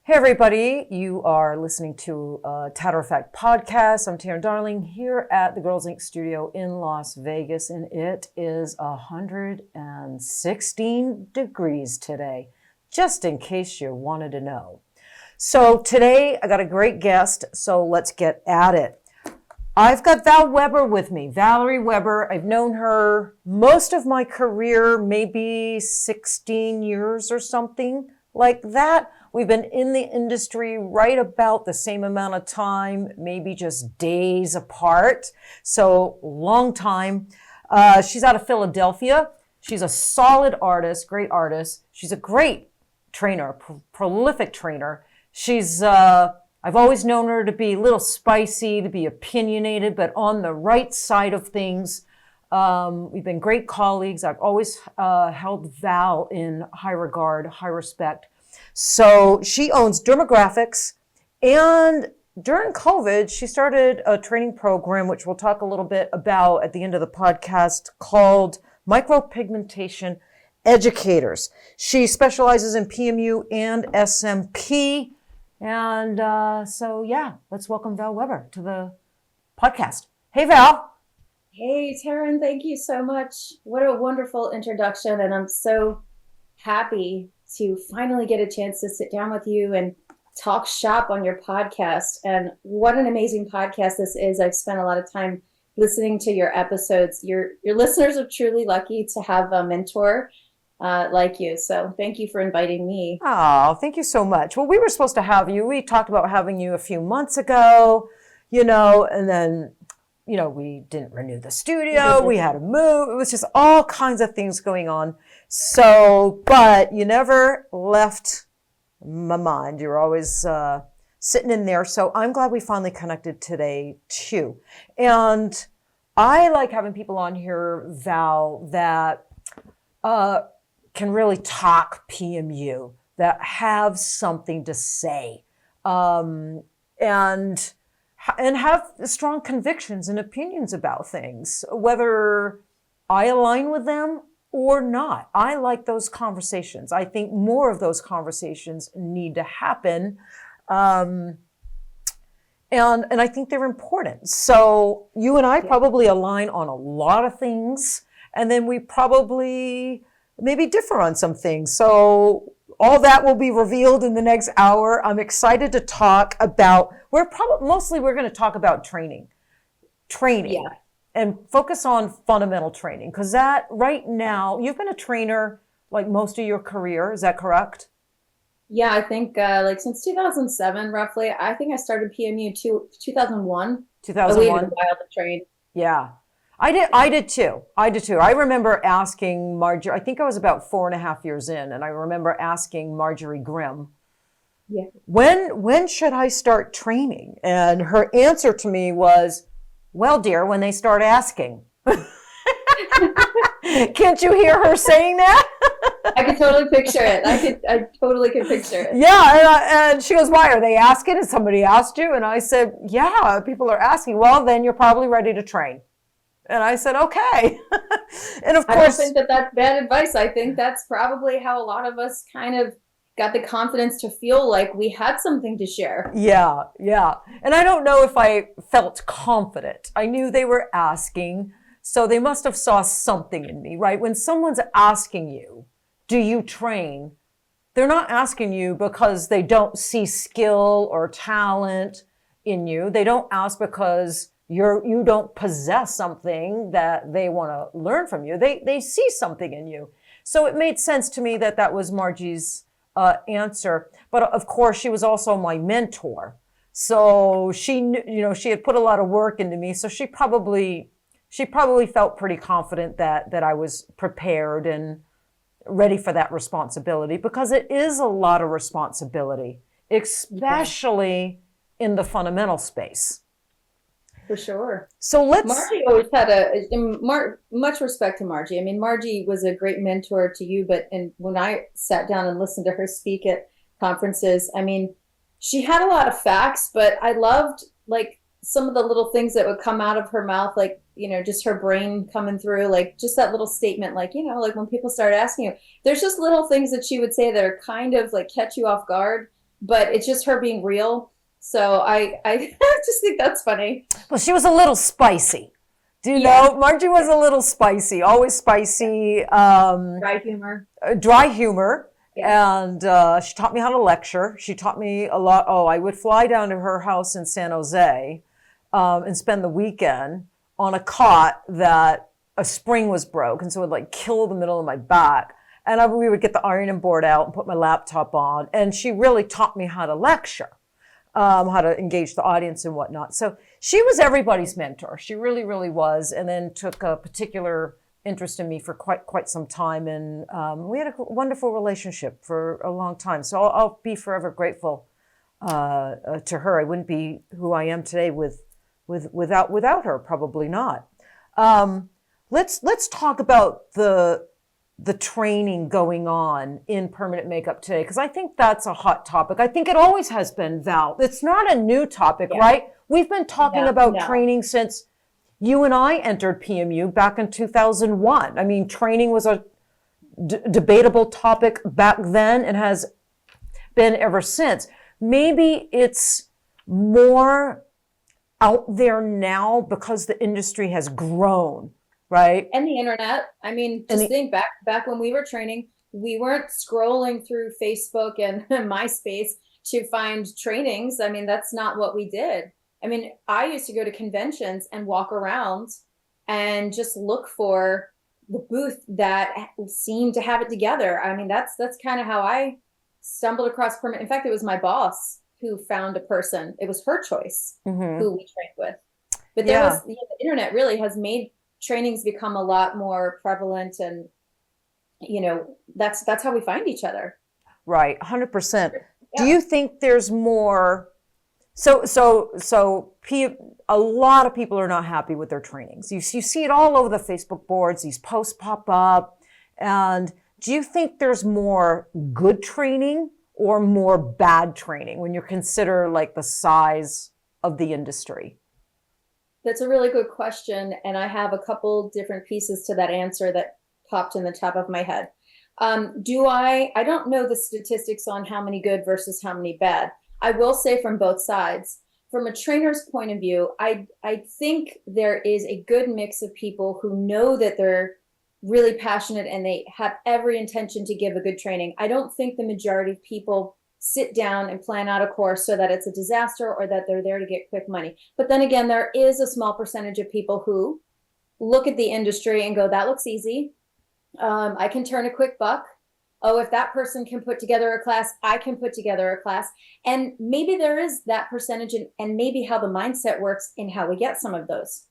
Hey everybody, you are listening to Tatter-a-fact Podcast. I'm Teryn Darling here at the Girlz Ink Studio in Las Vegas, and it is 116 degrees today, just in case you wanted to know. So today I got a great guest, so let's get at it. I've got Val Weber with me, Valerie Weber. I've known her most of my career, maybe 16 years or something like that. We've been in the industry right about the same amount of time, maybe just days apart. So long time. She's out of Philadelphia. She's a solid artist, great artist. She's a great trainer, prolific trainer. She's, I've always known her to be a little spicy, to be opinionated, but on the right side of things. We've been great colleagues. I've always held Val in high regard, high respect. So she owns Dermographics, and during COVID, she started a training program, which we'll talk a little bit about at the end of the podcast, called Micropigmentation Educators. She specializes in PMU and SMP. And so, let's welcome Val Weber to the podcast. Hey, Val. Hey, Teryn, thank you so much. What a wonderful introduction. And I'm so happy to finally get a chance to sit down with you and talk shop on your podcast. And what an amazing podcast this is. I've spent a lot of time listening to your episodes. Your listeners are truly lucky to have a mentor like you. So thank you for inviting me. Oh, thank you so much. Well, we were supposed to have you. We talked about having you a few months ago, and then, we didn't renew the studio. We had to move. It was just all kinds of things going on. So, but you never left my mind. You're always sitting in there. So I'm glad we finally connected today too. And I like having people on here, Val, that can really talk PMU, that have something to say, and have strong convictions and opinions about things, whether I align with them or not. I like those conversations. I think more of those conversations need to happen. And I think they're important. So you and I probably align on a lot of things, and then we probably maybe differ on some things. So all that will be revealed in the next hour. I'm excited to talk about, we're going to talk about training. Yeah. And focus on fundamental training, because that right now, you've been a trainer like most of your career. Is that correct? Yeah, I think since 2007, roughly. I think I started PMU 2001. 2001. We had a while to train. Yeah, I did too. I remember asking Margie, I think I was about 4.5 years in, and I remember asking Margie Grimm, when should I start training? And her answer to me was, well, dear, when they start asking. Can't you hear her saying that? I could totally picture it. I totally could picture it. Yeah, and she goes, why, are they asking? Has somebody asked you? And I said, yeah, people are asking. Well, then you're probably ready to train. And I said, okay. And of course, I don't think that's bad advice. I think that's probably how a lot of us kind of got the confidence to feel like we had something to share. Yeah. And I don't know if I felt confident. I knew they were asking, so they must have saw something in me, right? When someone's asking you, do you train? They're not asking you because they don't see skill or talent in you. They don't ask because you don't possess something that they want to learn from you. They see something in you. So it made sense to me that was Margie's answer. But of course, she was also my mentor. So she knew, she had put a lot of work into me. So she probably felt pretty confident that I was prepared and ready for that responsibility, because it is a lot of responsibility, especially in the fundamental space. For sure. So Margie always had much respect to Margie. I mean, Margie was a great mentor to you, and when I sat down and listened to her speak at conferences, I mean, she had a lot of facts, but I loved some of the little things that would come out of her mouth, just her brain coming through, just that little statement, when people start asking you, there's just little things that she would say that are kind of catch you off guard. but it's just her being real. So I just think that's funny. Well, she was a little spicy. Do you know? Margie was a little spicy, always spicy. Dry humor. Dry humor. Yeah. And she taught me how to lecture. She taught me a lot. Oh, I would fly down to her house in San Jose and spend the weekend on a cot that a spring was broke. And so it would like kill the middle of my back. And we would get the ironing board out and put my laptop on. And she really taught me how to lecture, how to engage the audience and whatnot. So she was everybody's mentor. She really, really was. And then took a particular interest in me for quite some time. And we had a wonderful relationship for a long time. So I'll be forever grateful to her. I wouldn't be who I am today without her, probably not. Let's talk about the training going on in permanent makeup today, because I think that's a hot topic. I think it always has been, Val. It's not a new topic, right? We've been talking about training since you and I entered PMU back in 2001. I mean, training was a debatable topic back then and has been ever since. Maybe it's more out there now because the industry has grown. Right. And the internet. I mean, think back when we were training, we weren't scrolling through Facebook and MySpace to find trainings. I mean, that's not what we did. I mean, I used to go to conventions and walk around and just look for the booth that seemed to have it together. I mean, that's kind of how I stumbled across permanent. In fact, it was my boss who found a person. It was her choice who we trained with. But the internet really has made trainings become a lot more prevalent, and that's how we find each other. Right, 100%. Do you think there's more? So a lot of people are not happy with their trainings. You see it all over the Facebook boards. These posts pop up, and do you think there's more good training or more bad training when you consider like the size of the industry? That's a really good question, and I have a couple different pieces to that answer that popped in the top of my head. I don't know the statistics on how many good versus how many bad. I will say from both sides. From a trainer's point of view, I think there is a good mix of people who know that they're really passionate and they have every intention to give a good training. I don't think the majority of people sit down and plan out a course so that it's a disaster or that they're there to get quick money. But then again, there is a small percentage of people who look at the industry and go, that looks easy. I can turn a quick buck. Oh, if that person can put together a class, I can put together a class. And maybe there is that percentage and maybe how the mindset works in how we get some of those.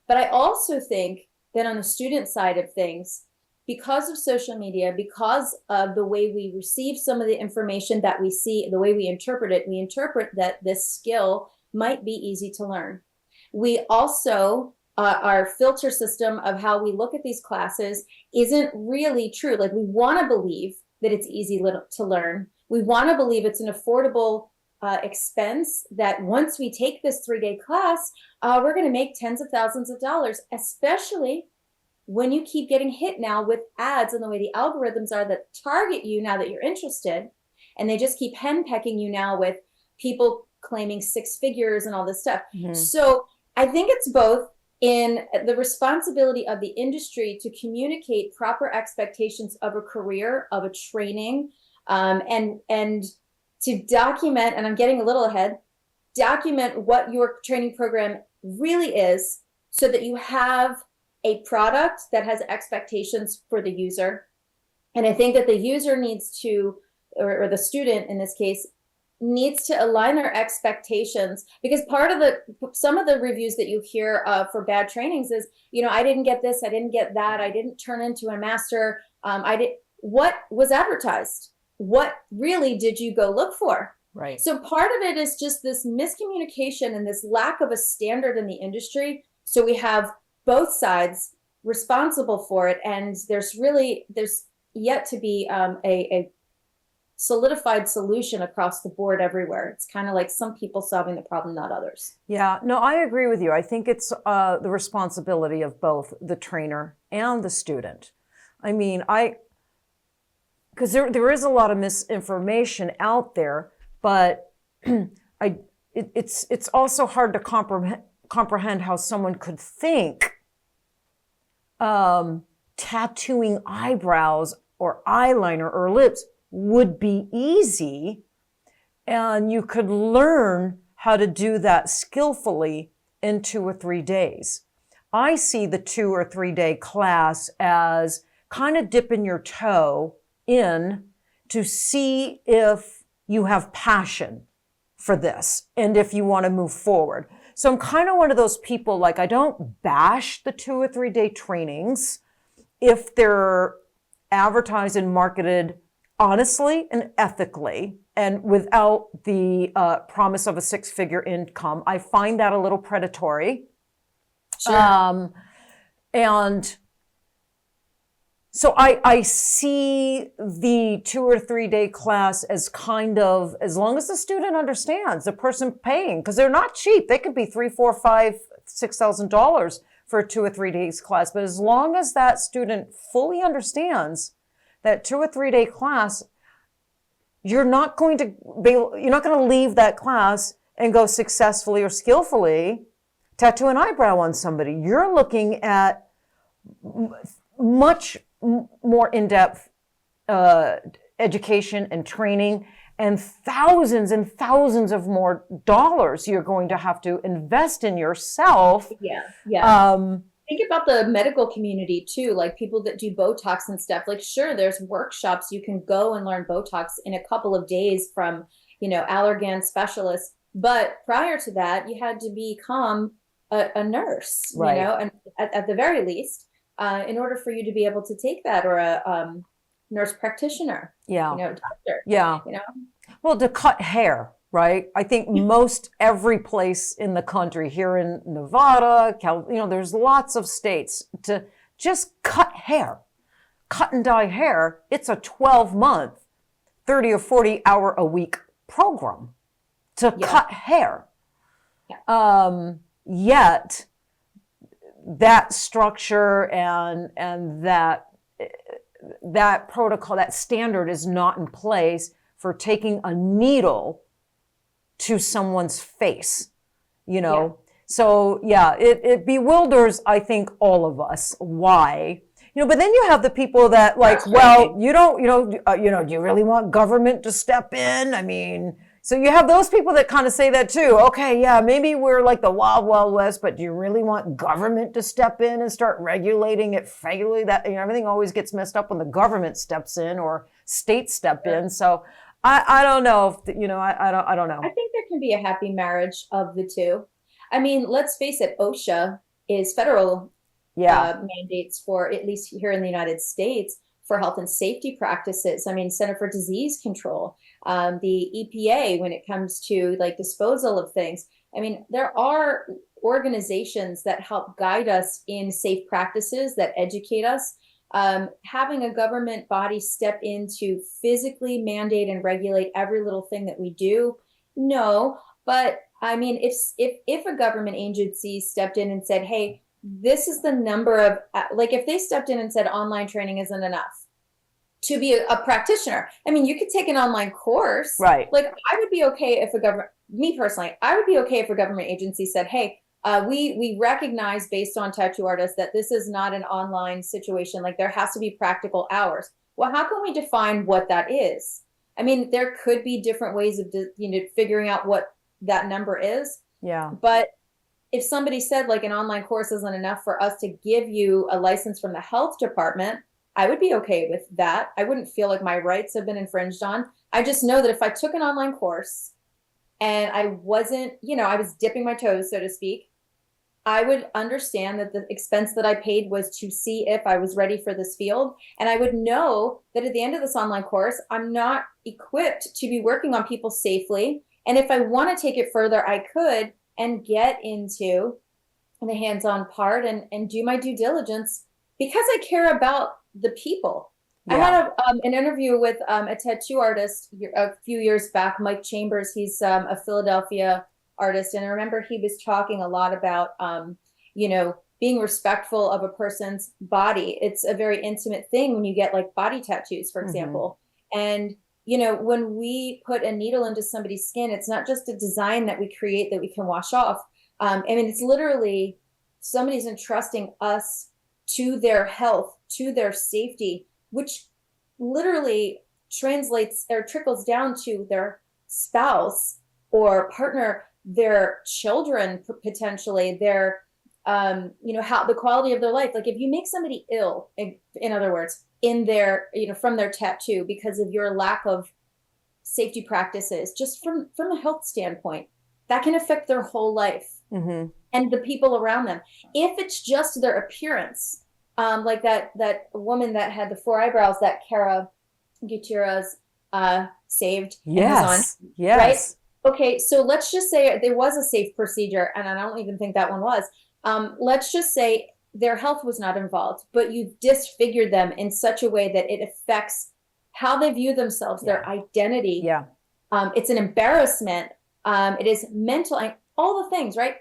But I also think that on the student side of things, because of social media, because of the way we receive some of the information that we see, the way we interpret that this skill might be easy to learn. We also, our filter system of how we look at these classes isn't really true. Like, we want to believe that it's easy to learn. We want to believe it's an affordable expense, that once we take this 3-day class, we're going to make tens of thousands of dollars, especially when you keep getting hit now with ads and the way the algorithms are that target you now that you're interested, and they just keep henpecking you now with people claiming 6 figures and all this stuff. So I think it's both in the responsibility of the industry to communicate proper expectations of a career, of a training, and to document, and I'm getting a little ahead, document what your training program really is so that you have a product that has expectations for the user. And I think that the user needs to, or the student in this case, needs to align their expectations, because some of the reviews that you hear for bad trainings is, I didn't get this, I didn't get that, I didn't turn into a master. What was advertised? What really did you go look for? Right. So part of it is just this miscommunication and this lack of a standard in the industry. So we have both sides responsible for it, and there's yet to be a solidified solution across the board everywhere. It's kind of like some people solving the problem, not others. Yeah, no, I agree with you. I think it's the responsibility of both the trainer and the student. I mean, because there is a lot of misinformation out there, but it's also hard to comprehend how someone could think tattooing eyebrows or eyeliner or lips would be easy, and you could learn how to do that skillfully in 2 or 3 days. I see the 2 or 3 day class as kind of dipping your toe in to see if you have passion for this and if you want to move forward. So I'm kind of one of those people, like, I don't bash the 2 or 3 day trainings if they're advertised and marketed honestly and ethically and without the promise of a 6-figure income. I find that a little predatory. Sure. And so I see the 2 or 3 day class as kind of, as long as the student understands, the person paying, because they're not cheap. They could be $3,000, $4,000, $5,000, $6,000 for a 2 or 3 days class. But as long as that student fully understands that 2 or 3 day class, you're not going to leave that class and go successfully or skillfully tattoo an eyebrow on somebody. You're looking at much more in-depth education and training, and thousands of more dollars you're going to have to invest in yourself. Yeah. Think about the medical community too, like people that do Botox and stuff. Like, sure, there's workshops you can go and learn Botox in a couple of days from, Allergan specialists. But prior to that, you had to become a nurse, right, and at the very least, in order for you to be able to take that, or a nurse practitioner, doctor. Yeah. Well, to cut hair, right? I think most every place in the country, here in Nevada, there's lots of states, to just cut and dye hair. It's a 12-month, 30 or 40 hour a week program to cut hair. Yeah. Yet that structure and that protocol, that standard is not in place for taking a needle to someone's face, So it bewilders, I think, all of us. Why? But then you have the people that like, well, you don't, do you really want government to step in? I mean, so you have those people that kind of say that too. Okay, yeah, maybe we're like the wild, wild west, but do you really want government to step in and start regulating it federally? That everything always gets messed up when the government steps in or states step in. So I don't know if I don't know. I think there can be a happy marriage of the two. I mean, let's face it, OSHA is federal mandates for, at least here in the United States, for health and safety practices. I mean, Center for Disease Control, the EPA when it comes to like disposal of things. I mean, there are organizations that help guide us in safe practices, that educate us. Having a government body step in to physically mandate and regulate every little thing that we do, no. But I mean, if a government agency stepped in and said, hey, this is the number of, like if they stepped in and said online training isn't enough to be a practitioner. I mean, you could take an online course. Right. Like I would be okay if me personally, I would be okay if a government agency said, hey, we recognize based on tattoo artists that this is not an online situation. Like there has to be practical hours. Well, how can we define what that is? I mean, there could be different ways of, figuring out what that number is. Yeah. But if somebody said like an online course isn't enough for us to give you a license from the health department, I would be okay with that. I wouldn't feel like my rights have been infringed on. I just know that if I took an online course and I wasn't, I was dipping my toes, so to speak, I would understand that the expense that I paid was to see if I was ready for this field. And I would know that at the end of this online course, I'm not equipped to be working on people safely. And if I want to take it further, I could, and get into the hands-on part and do my due diligence because I care about the people. Yeah. I had an interview with a tattoo artist a few years back, Mike Chambers. He's a Philadelphia artist. And I remember he was talking a lot about, being respectful of a person's body. It's a very intimate thing when you get like body tattoos, for example. And, when we put a needle into somebody's skin, it's not just a design that we create that we can wash off. It's literally somebody's entrusting us to their health, to their safety, which literally translates or trickles down to their spouse or partner, their children, potentially their, how the quality of their life. Like if you make somebody ill, in other words, in their, from their tattoo because of your lack of safety practices, just from a health standpoint, that can affect their whole life and the people around them. If it's just their appearance, like that woman that had the 4 eyebrows that Cara Gutierrez saved. Yes. Amazon, yes. Right? Okay, so let's just say there was a safe procedure, and I don't even think that one was. Let's just say their health was not involved, but you disfigured them in such a way that it affects how they view themselves, their identity. Yeah. It's an embarrassment. It is mental, all the things, right?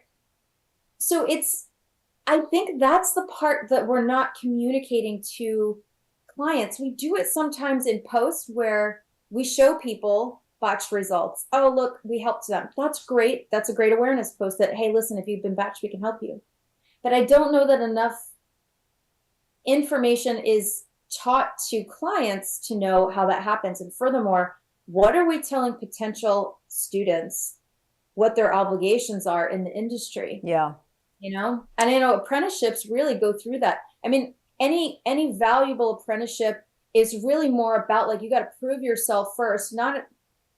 So I think that's the part that we're not communicating to clients. We do it sometimes in post where we show people botched results. Oh, look, we helped them. That's great. That's a great awareness post that, hey, listen, if you've been botched, we can help you. But I don't know that enough information is taught to clients to know how that happens. And furthermore, what are we telling potential students what their obligations are in the industry? Yeah. And apprenticeships really go through that. I mean, any valuable apprenticeship is really more about like, you got to prove yourself first, not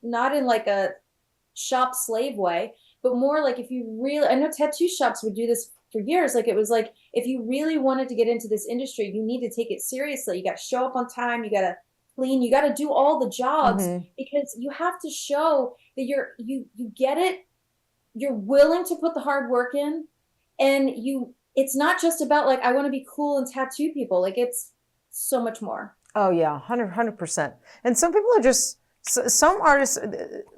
in like a shop slave way, but more like if you really, I know tattoo shops would do this for years. Like it was like, if you really wanted to get into this industry, you need to take it seriously. You got to show up on time. You got to clean. You got to do all the jobs because you have to show that you get it. You're willing to put the hard work in, and it's not just about like, I want to be cool and tattoo people. Like it's so much more. Oh yeah, 100%. And some people are just, some artists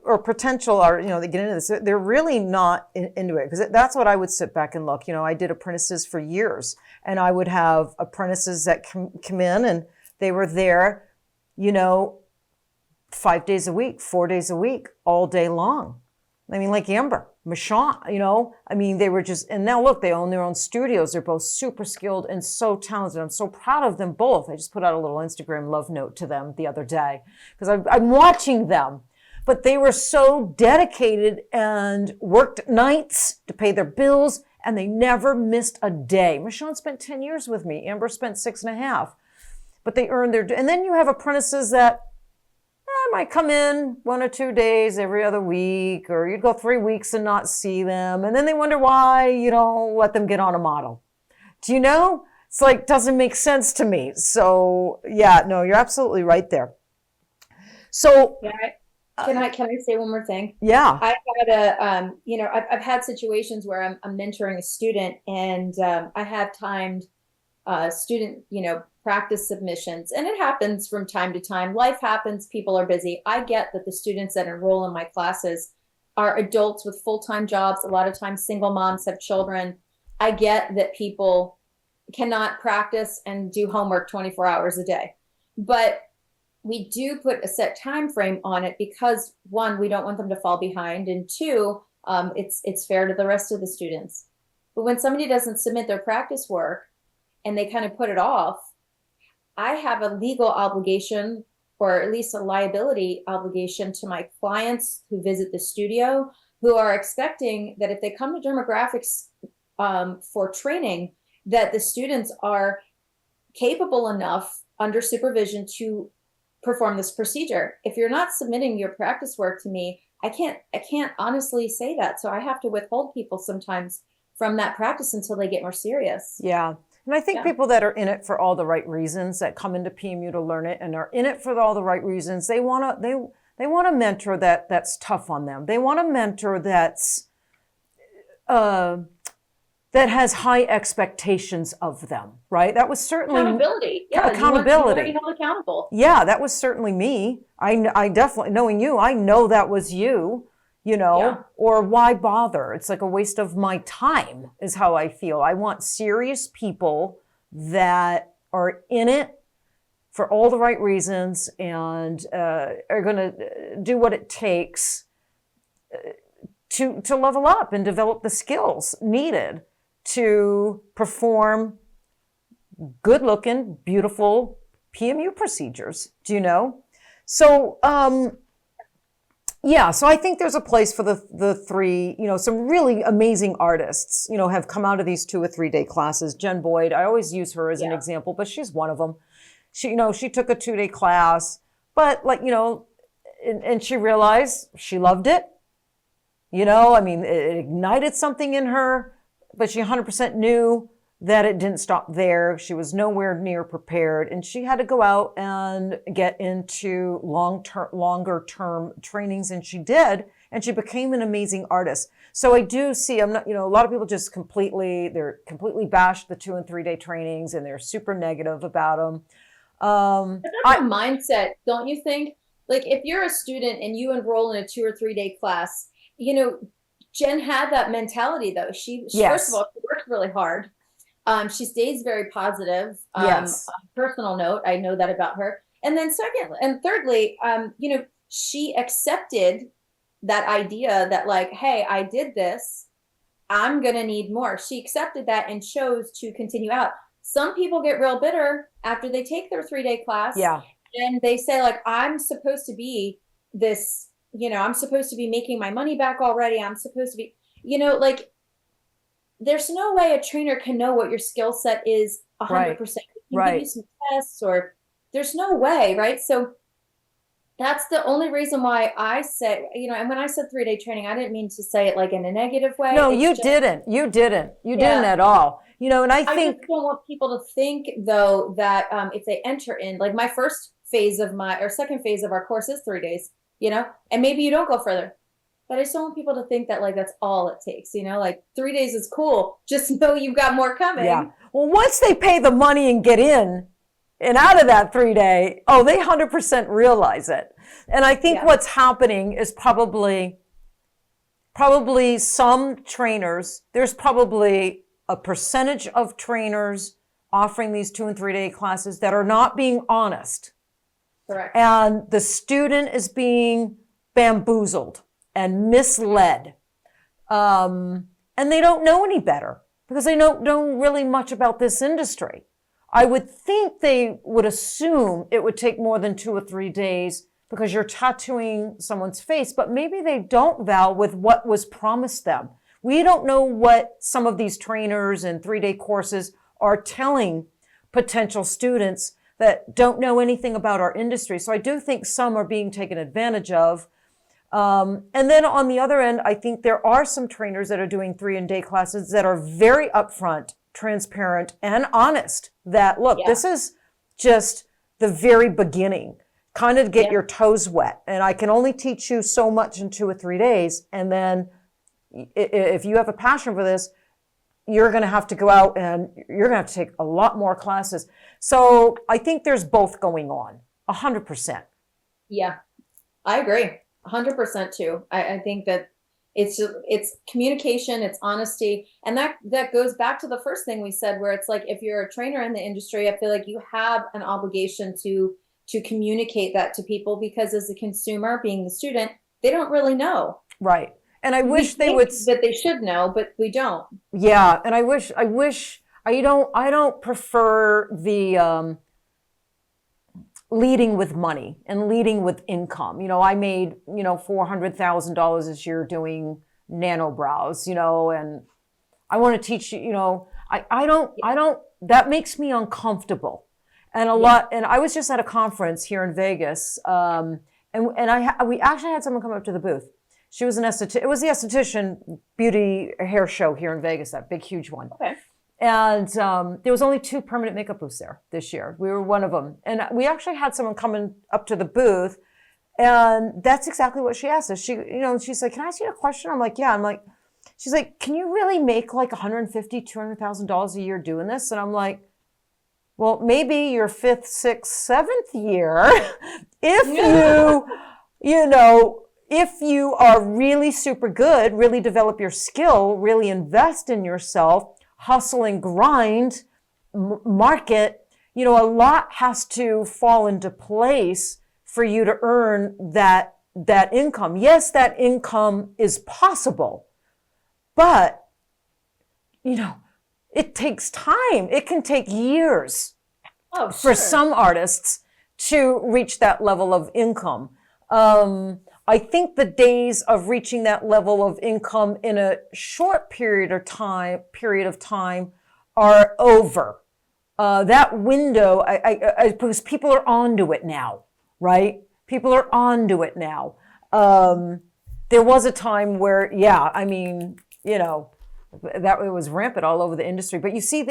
or potential art, they get into this, they're really not into it, because that's what I would sit back and look. I did apprentices for years, and I would have apprentices that come in and they were there, 5 days a week, 4 days a week, all day long. I mean, like Amber, Michon, they were just, and now look, they own their own studios. They're both super skilled and so talented. I'm so proud of them both. I just put out a little Instagram love note to them the other day because I'm watching them, but they were so dedicated and worked nights to pay their bills, and they never missed a day. Michon spent 10 years with me. Amber spent 6.5, but they earned their, and then you have apprentices that might come in 1 or 2 days every other week, or you'd go 3 weeks and not see them. And then they wonder why you don't let them get on a model. Do you know? It's like, doesn't make sense to me. So yeah, no, you're absolutely right there. So can I say one more thing? Yeah. I had I've had situations where I'm mentoring a student, and I have timed student, practice submissions. And it happens from time to time. Life happens. People are busy. I get that the students that enroll in my classes are adults with full-time jobs. A lot of times single moms have children. I get that people cannot practice and do homework 24 hours a day. But we do put a set time frame on it because, one, we don't want them to fall behind, and two, it's fair to the rest of the students. But when somebody doesn't submit their practice work and they kind of put it off, I have a legal obligation, or at least a liability obligation, to my clients who visit the studio, who are expecting that if they come to Dermographics for training, that the students are capable enough under supervision to perform this procedure. If you're not submitting your practice work to me, I can't honestly say that. So I have to withhold people sometimes from that practice until they get more serious. Yeah. And I think people that are in it for all the right reasons, that come into PMU to learn it and are in it for all the right reasons, they want a mentor that's tough on them. They want a mentor that's that has high expectations of them, right? That was certainly accountability. Yeah, accountability. You want to be held accountable. Yeah, that was certainly me. I definitely, knowing you, I know that was you. Or why bother? It's like a waste of my time is how I feel. I want serious people that are in it for all the right reasons and are going to do what it takes to level up and develop the skills needed to perform good-looking, beautiful PMU procedures. Do you know? So, so I think there's a place for the three, some really amazing artists, have come out of these 2 or 3 day classes. Jen Boyd, I always use her as an example, but she's one of them. She, she took a 2-day class, but and she realized she loved it. It ignited something in her, but she 100% knew that it didn't stop there. She was nowhere near prepared, and she had to go out and get into longer term trainings, and she did, and she became an amazing artist. So I do see, a lot of people just completely bashed the 2 and 3 day trainings, and they're super negative about them. But that's a mindset, don't you think? Like if you're a student and you enroll in a 2 or 3 day class, Jen had that mentality though. She first of all, she worked really hard. She stays very positive. Yes. On a personal note, I know that about her. And then thirdly, she accepted that idea that like, hey, I did this. I'm going to need more. She accepted that and chose to continue out. Some people get real bitter after they take their 3-day class. Yeah. And they say like, I'm supposed to be this, I'm supposed to be making my money back already. I'm supposed to be, there's no way a trainer can know what your skill set is 100%. Give you some tests or there's no way, right? So that's the only reason why I say, and when I said 3-day training, I didn't mean to say it like in a negative way. No, you didn't. You didn't at all. And I think just don't want people to think though that if they enter in, like my second phase of our course is 3 days, and maybe you don't go further. But I just don't want people to think that like that's all it takes, like 3 days is cool. Just know you've got more coming. Yeah. Well, once they pay the money and get in and out of that 3-day, they 100% realize it. And I think what's happening is probably some trainers, there's probably a percentage of trainers offering these 2 and 3-day classes that are not being honest. Correct. And the student is being bamboozled and misled. And they don't know any better because they don't know really much about this industry. I would think they would assume it would take more than 2 or 3 days because you're tattooing someone's face, but maybe they don't, Val, with what was promised them. We don't know what some of these trainers and 3-day courses are telling potential students that don't know anything about our industry. So I do think some are being taken advantage of. And then on the other end, I think there are some trainers that are doing 3-day classes that are very upfront, transparent, and honest that, look, this is just the very beginning, kind of get your toes wet. And I can only teach you so much in 2 or 3 days. And then if you have a passion for this, you're going to have to go out and you're going to have to take a lot more classes. So I think there's both going on, 100%. Yeah, I agree. 100% too. I think that it's communication, it's honesty. And that goes back to the first thing we said, where it's like, if you're a trainer in the industry, I feel like you have an obligation to communicate that to people, because as a consumer, being the student, they don't really know. Right. And I wish they would, that they should know, but we don't. Yeah. And I don't prefer the, leading with money and leading with income. I made, $400,000 this year doing nano brows, and I want to teach you, I don't, that makes me uncomfortable. And and I was just at a conference here in Vegas. And we actually had someone come up to the booth. She was it was the esthetician beauty hair show here in Vegas, that big, huge one. Okay. And there was only 2 permanent makeup booths there this year. We were one of them. And we actually had someone coming up to the booth, and that's exactly what she asked us. She's like, can I ask you a question? I'm like, yeah. She's like, can you really make like $150,000, $200,000 a year doing this? And I'm like, well, maybe your 5th, 6th, 7th year, if if you are really super good, really develop your skill, really invest in yourself, hustle and grind, market, a lot has to fall into place for you to earn that income. Yes, that income is possible, but, it takes time. It can take years for some artists to reach that level of income. I think the days of reaching that level of income in a short period of time are over. That window, because people are onto it now, right? People are onto it now. There was a time where, that it was rampant all over the industry, but you see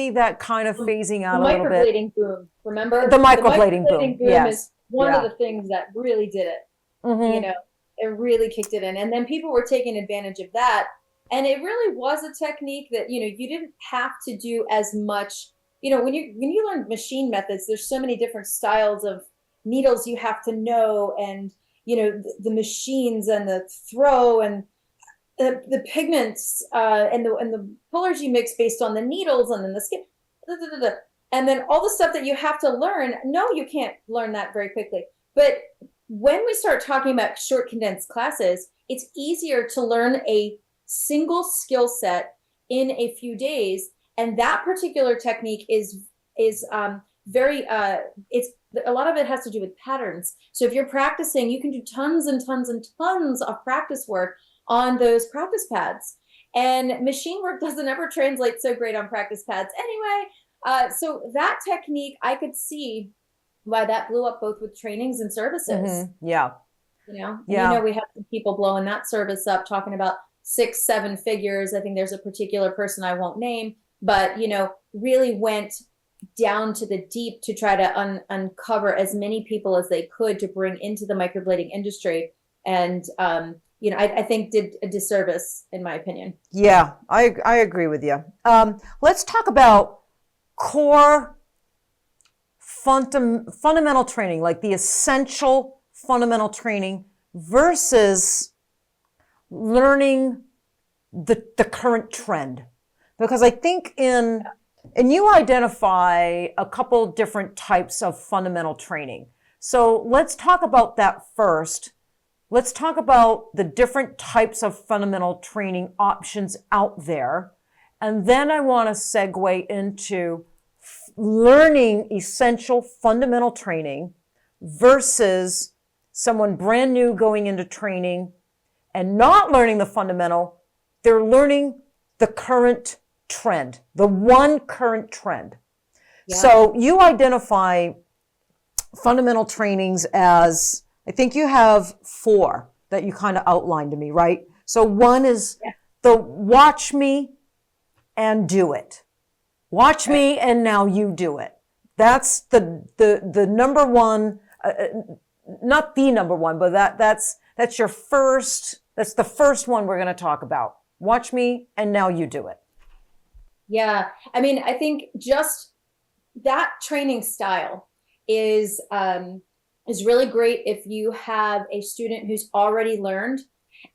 that kind of phasing out a little bit. The microblading boom, remember? The microblading boom, yes. Is one of the things that really did it. Mm-hmm. It really kicked it in. And then people were taking advantage of that. And it really was a technique that, you didn't have to do as much. When you learn machine methods, there's so many different styles of needles you have to know, and, the machines and the throw and the pigments and the colors you mix based on the needles and then the skin, and then all the stuff that you have to learn. No, you can't learn that very quickly. But when we start talking about short condensed classes, it's easier to learn a single skill set in a few days. And that particular technique is very, it's a lot of it has to do with patterns. So if you're practicing, you can do tons and tons and tons of practice work on those practice pads. And machine work doesn't ever translate so great on practice pads anyway. So that technique, I could see why that blew up both with trainings and services. Mm-hmm. Yeah. We have some people blowing that service up, talking about 6-7 figures. I think there's a particular person I won't name, but, really went down to the deep to try to uncover as many people as they could to bring into the microblading industry. And, I think did a disservice, in my opinion. Yeah, I agree with you. Let's talk about core fundamental training, like the essential fundamental training versus learning the current trend. Because I think and you identify a couple different types of fundamental training. So let's talk about that first. Let's talk about the different types of fundamental training options out there. And then I want to segue into learning essential fundamental training versus someone brand new going into training and not learning the fundamental. They're learning the current trend, the one current trend. Yeah. So you identify fundamental trainings as, I think you have 4 that you kind of outlined to me, right? So one is the watch me and do it. Watch me and now you do it. That's the number one, not the number one, but that's your first, that's the first one we're going to talk about. Watch me and now you do it. Yeah. I mean, I think just that training style is really great if you have a student who's already learned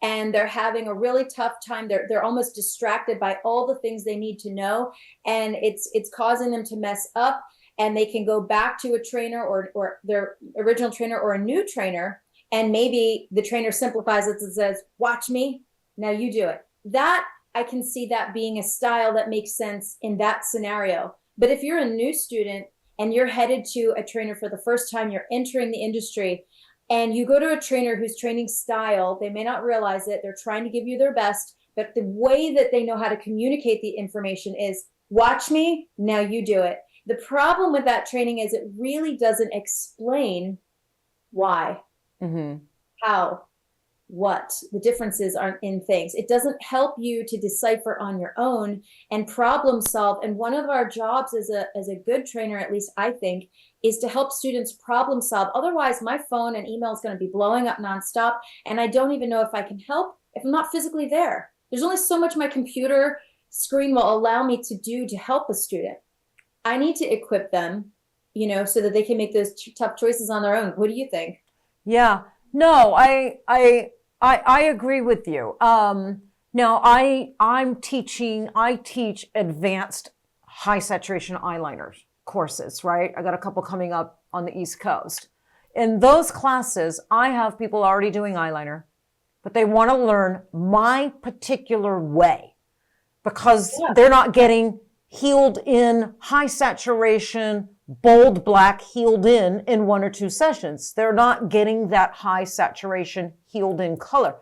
and they're having a really tough time. They're almost distracted by all the things they need to know, and it's causing them to mess up, and they can go back to a trainer or their original trainer or a new trainer, and maybe the trainer simplifies it and says, watch me, now you do it. That, I can see that being a style that makes sense in that scenario. But if you're a new student and you're headed to a trainer for the first time, you're entering the industry, and you go to a trainer whose training style, they may not realize it, they're trying to give you their best, but the way that they know how to communicate the information is, watch me, now you do it. The problem with that training is it really doesn't explain why, how, what the differences are in things. It doesn't help you to decipher on your own and problem solve. And one of our jobs as a good trainer, at least I think, is to help students problem solve. Otherwise, my phone and email is going to be blowing up nonstop, and I don't even know if I can help if I'm not physically there. There's only so much my computer screen will allow me to do to help a student. I need to equip them, so that they can make those tough choices on their own. What do you think? Yeah. No, I agree with you. Now I teach advanced high saturation eyeliners. courses, right? I got a couple coming up on the East Coast. In those classes, I have people already doing eyeliner, but they want to learn my particular way because they're not getting healed in, high saturation, bold black healed in 1 or 2 sessions. They're not getting that high saturation healed in color.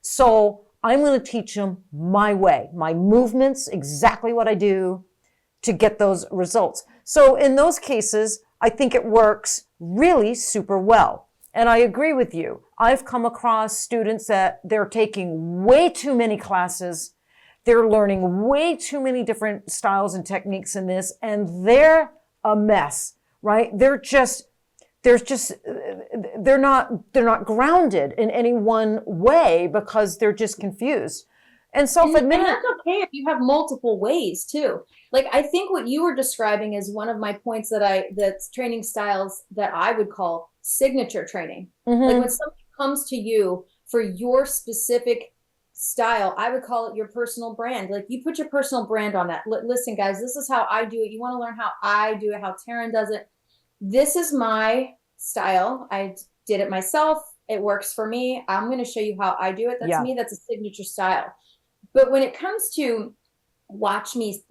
So I'm going to teach them my way, my movements, exactly what I do to get those results. So in those cases, I think it works really super well. And I agree with you. I've come across students that they're taking way too many classes. They're learning way too many different styles and techniques in this, and they're a mess, right? They're not grounded in any one way because they're just confused. And self-admitted. And that's okay if you have multiple ways too. Like, I think what you were describing is one of my points that's training styles that I would call signature training. Mm-hmm. Like when somebody comes to you for your specific style, I would call it your personal brand. Like, you put your personal brand on that. Listen, guys, this is how I do it. You want to learn how I do it, how Teryn does it. This is my style. I did it myself. It works for me. I'm going to show you how I do it. That's me. That's a signature style. But when it comes to watch me,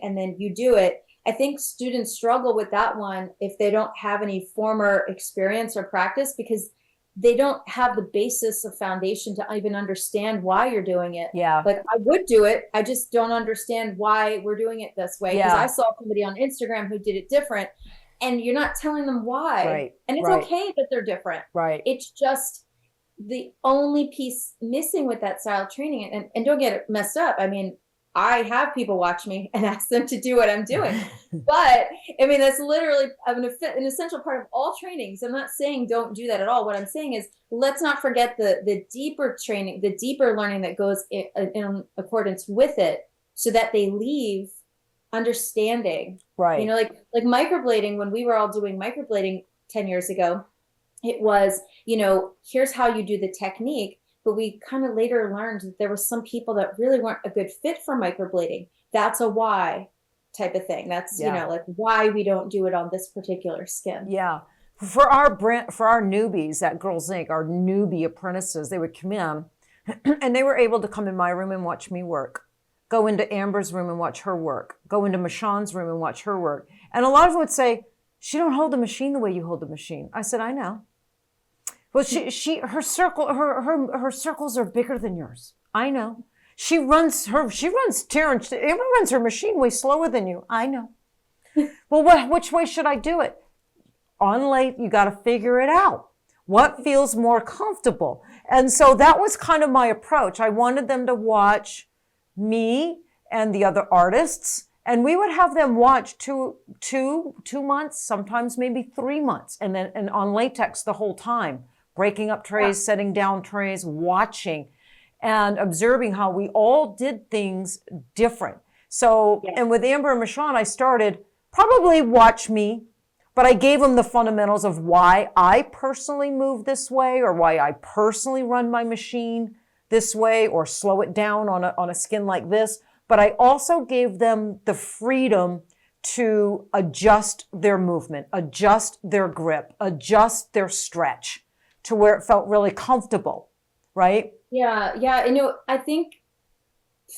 and then you do it, I think students struggle with that one if they don't have any former experience or practice, because they don't have the basis of foundation to even understand why you're doing it. Yeah. Like, I would do it. I just don't understand why we're doing it this way. Because I saw somebody on Instagram who did it different, and you're not telling them why. Right. And it's okay that they're different. Right. It's just the only piece missing with that style of training. And don't get it messed up. I mean, I have people watch me and ask them to do what I'm doing. But I mean, that's literally an essential part of all trainings. I'm not saying don't do that at all. What I'm saying is, let's not forget the deeper training, the deeper learning that goes in accordance with it, so that they leave understanding. Right. You know, like microblading, when we were all doing microblading 10 years ago, it was, you know, here's how you do the technique. But we kind of later learned that there were some people that really weren't a good fit for microblading. That's a why type of thing. That's, you know, like why we don't do it on this particular skin. Yeah. For our newbies at Girlz Ink, our newbie apprentices, they would come in and they were able to come in my room and watch me work. Go into Amber's room and watch her work. Go into Michonne's room and watch her work. And a lot of them would say, she don't hold the machine the way you hold the machine. I said, I know. Well, her circles are bigger than yours. I know. Amber runs her machine way slower than you. I know. Well, which way should I do it? On late, you got to figure it out. What feels more comfortable? And so that was kind of my approach. I wanted them to watch me and the other artists, and we would have them watch two months, sometimes maybe 3 months, and on latex the whole time. Breaking up trays, setting down trays, watching and observing how we all did things different. So, and with Amber and Michonne, I started probably watch me, but I gave them the fundamentals of why I personally move this way, or why I personally run my machine this way, or slow it down on a skin like this. But I also gave them the freedom to adjust their movement, adjust their grip, adjust their stretch to where it felt really comfortable, right? Yeah. You know, I think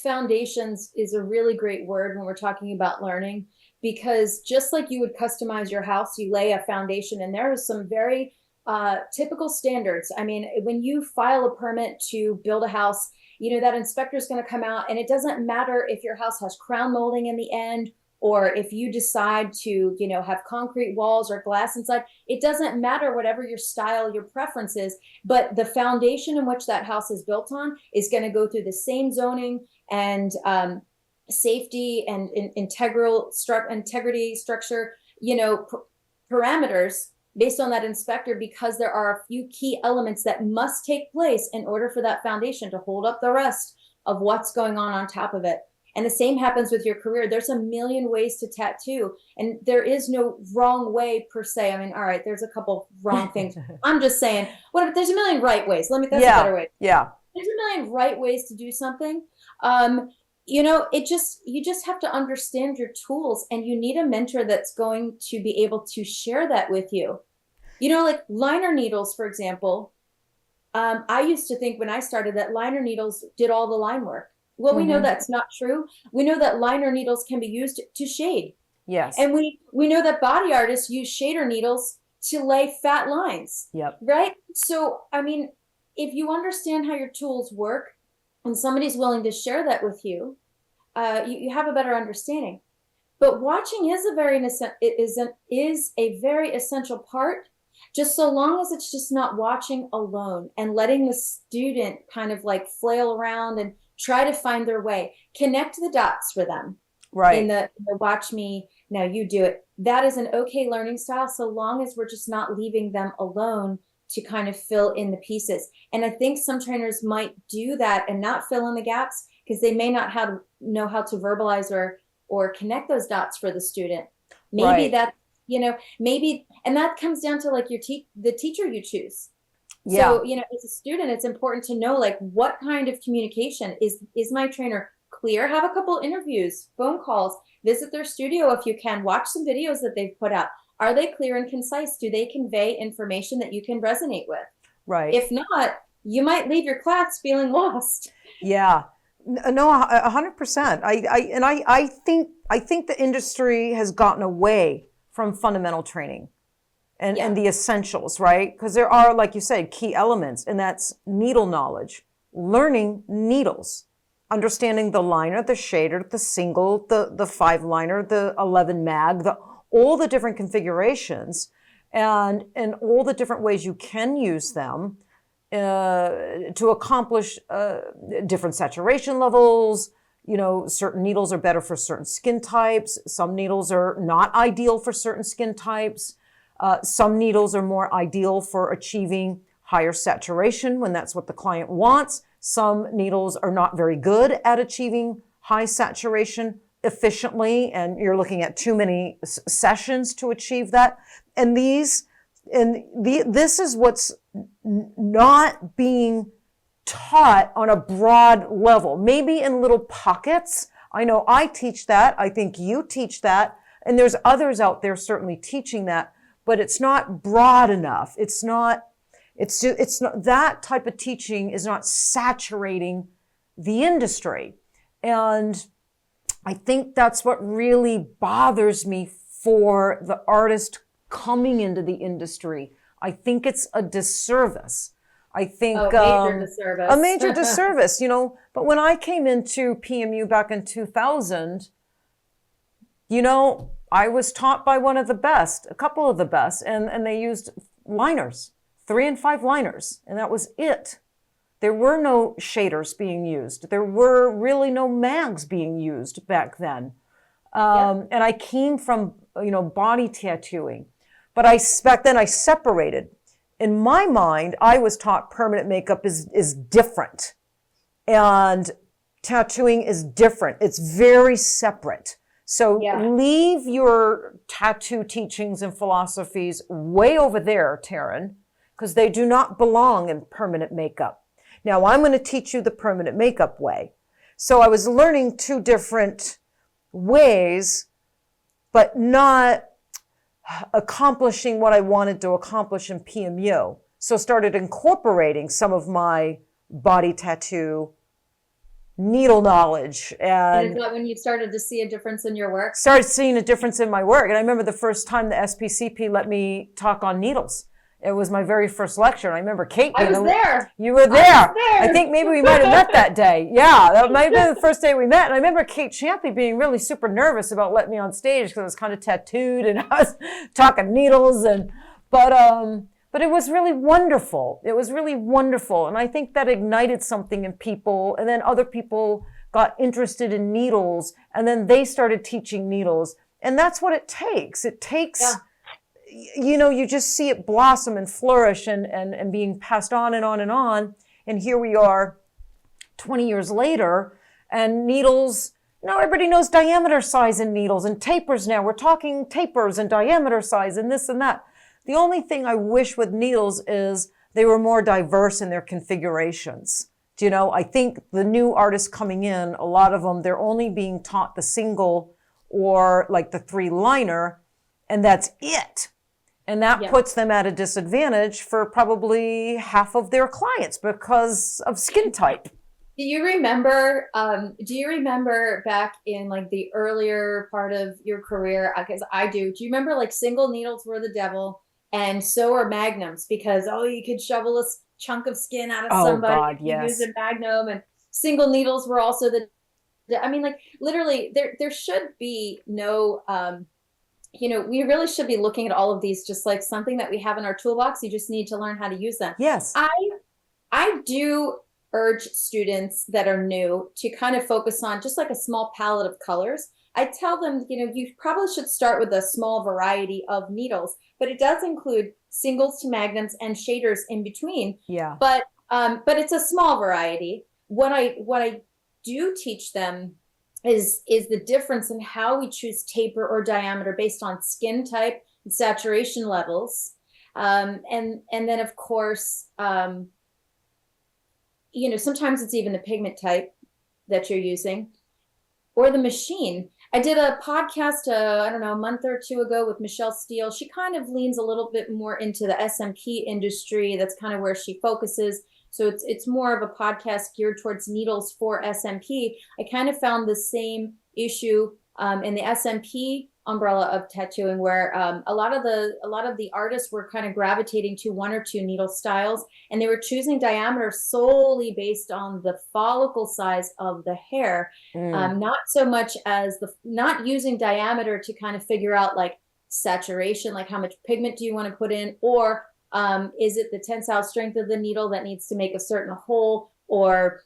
foundations is a really great word when we're talking about learning, because just like you would customize your house, you lay a foundation, and there are some very typical standards. I mean, when you file a permit to build a house, you know, that inspector is going to come out, and it doesn't matter if your house has crown molding in the end, or if you decide to, you know, have concrete walls or glass inside. It doesn't matter, whatever your style, your preference is, but the foundation in which that house is built on is going to go through the same zoning and safety and integrity structure, you know, parameters based on that inspector, because there are a few key elements that must take place in order for that foundation to hold up the rest of what's going on top of it. And the same happens with your career. There's a million ways to tattoo, and there is no wrong way per se. I mean, all right, there's a couple wrong things. I'm just saying, what if there's a million right ways? That's a better way. Yeah. There's a million right ways to do something. you just have to understand your tools, and you need a mentor that's going to be able to share that with you. Like liner needles, for example. I used to think when I started that liner needles did all the line work. Well, we know that's not true. We know that liner needles can be used to shade. Yes. And we know that body artists use shader needles to lay fat lines. Yep. Right? So, I mean, if you understand how your tools work and somebody's willing to share that with you, you have a better understanding. But watching is a very essential part, just so long as it's just not watching alone and letting the student kind of like flail around and try to find their way. Connect the dots for them. Right. In the watch me, now you do it. That is an okay learning style, so long as we're just not leaving them alone to kind of fill in the pieces. And I think some trainers might do that and not fill in the gaps because they may not know how to verbalize or connect those dots for the student. Maybe that, maybe, and that comes down to like the teacher you choose. Yeah. So, as a student, it's important to know like what kind of communication is my trainer clear. Have a couple interviews, phone calls, visit their studio if you can, watch some videos that they've put out. Are they clear and concise? Do they convey information that you can resonate with? Right. If not, you might leave your class feeling lost. Yeah. No, 100%. I think the industry has gotten away from fundamental training and the essentials, right? Because there are, like you said, key elements, and that's needle knowledge, learning needles, understanding the liner, the shader, the single, the 5 liner, the 11 mag, all the different configurations and all the different ways you can use them to accomplish different saturation levels. Certain needles are better for certain skin types. Some needles are not ideal for certain skin types. Some needles are more ideal for achieving higher saturation when that's what the client wants. Some needles are not very good at achieving high saturation efficiently, and you're looking at too many sessions to achieve that. And this is what's not being taught on a broad level, maybe in little pockets. I know I teach that. I think you teach that. And there's others out there certainly teaching that, but it's not broad enough. It's not that type of teaching is not saturating the industry. And I think that's what really bothers me for the artist coming into the industry. I think it's a disservice. I think a major disservice, but when I came into PMU back in 2000, I was taught by one of the best, a couple of the best, and they used liners, 3 and 5 liners, and that was it. There were no shaders being used. There were really no mags being used back then. And I came from, body tattooing, but back then I separated. In my mind, I was taught permanent makeup is different and tattooing is different. It's very separate. So leave your tattoo teachings and philosophies way over there, Teryn, because they do not belong in permanent makeup. Now, I'm going to teach you the permanent makeup way. So I was learning 2 different ways, but not accomplishing what I wanted to accomplish in PMU. So started incorporating some of my body tattoo needle knowledge. And is that when you started to see a difference in your work? Started seeing a difference in my work. And I remember the first time the SPCP let me talk on needles. It was my very first lecture. And I remember Kate. I was there. You were there. I think maybe we might have met that day. Yeah, that might have been the first day we met. And I remember Kate Champy being really super nervous about letting me on stage because I was kind of tattooed and I was talking needles. But it was really wonderful. It was really wonderful. And I think that ignited something in people. And then other people got interested in needles. And then they started teaching needles. And that's what it takes. It takes... Yeah. You just see it blossom and flourish and being passed on and on and on. And here we are 20 years later, and needles, everybody knows diameter size in needles and tapers now. We're talking tapers and diameter size and this and that. The only thing I wish with needles is they were more diverse in their configurations. You know, I think the new artists coming in, a lot of them, they're only being taught the single or like the 3-liner, and that's it. And that puts them at a disadvantage for probably half of their clients because of skin type. Do you remember back in like the earlier part of your career? Because I do. Do you remember like single needles were the devil, and so are magnums, because you could shovel a chunk of skin out of somebody. God, if you use a magnum, and single needles were also I mean, like literally, there should be no. We really should be looking at all of these just like something that we have in our toolbox. You just need to learn how to use them. Yes. I do urge students that are new to kind of focus on just like a small palette of colors. I tell them, you probably should start with a small variety of needles, but it does include singles to magnums and shaders in between. Yeah. But it's a small variety. What I do teach them is the difference in how we choose taper or diameter based on skin type and saturation levels. And then of course, sometimes it's even the pigment type that you're using or the machine. I did a podcast, a month or two ago with Michelle Steele. She kind of leans a little bit more into the SMP industry. That's kind of where she focuses. So it's more of a podcast geared towards needles for SMP. I kind of found the same issue in the SMP umbrella of tattooing, where a lot of the artists were kind of gravitating to 1 or 2 needle styles, and they were choosing diameter solely based on the follicle size of the hair, not so much as not using diameter to kind of figure out like saturation, like how much pigment do you want to put in, or is it the tensile strength of the needle that needs to make a certain hole, or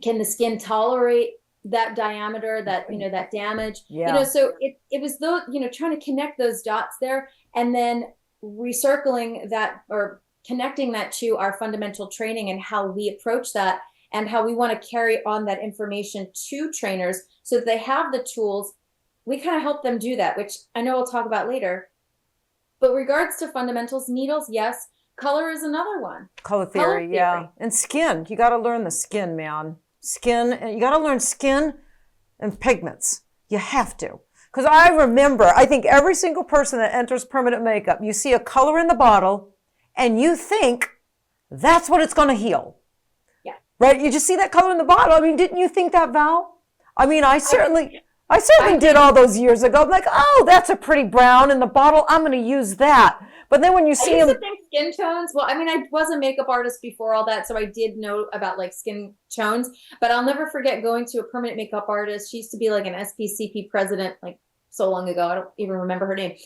can the skin tolerate that diameter, that damage? So it was those, trying to connect those dots there, and then recircling that or connecting that to our fundamental training and how we approach that, and how we want to carry on that information to trainers so that they have the tools. We kind of help them do that, which I know we'll talk about later. But regards to fundamentals, needles, yes. Color is another one. Color theory, yeah. And skin. You got to learn the skin, man. Skin. And you got to learn skin and pigments. You have to. Because I think every single person that enters permanent makeup, you see a color in the bottle and you think that's what it's going to heal. Yeah. Right? You just see that color in the bottle. I mean, didn't you think that, Val? I mean, I certainly did all those years ago. I'm like, oh, that's a pretty brown in the bottle. I'm going to use that. But then when you see them, I used to think skin tones. Well, I mean, I was a makeup artist before all that, so I did know about like skin tones. But I'll never forget going to a permanent makeup artist. She used to be like an SPCP president, like so long ago. I don't even remember her name.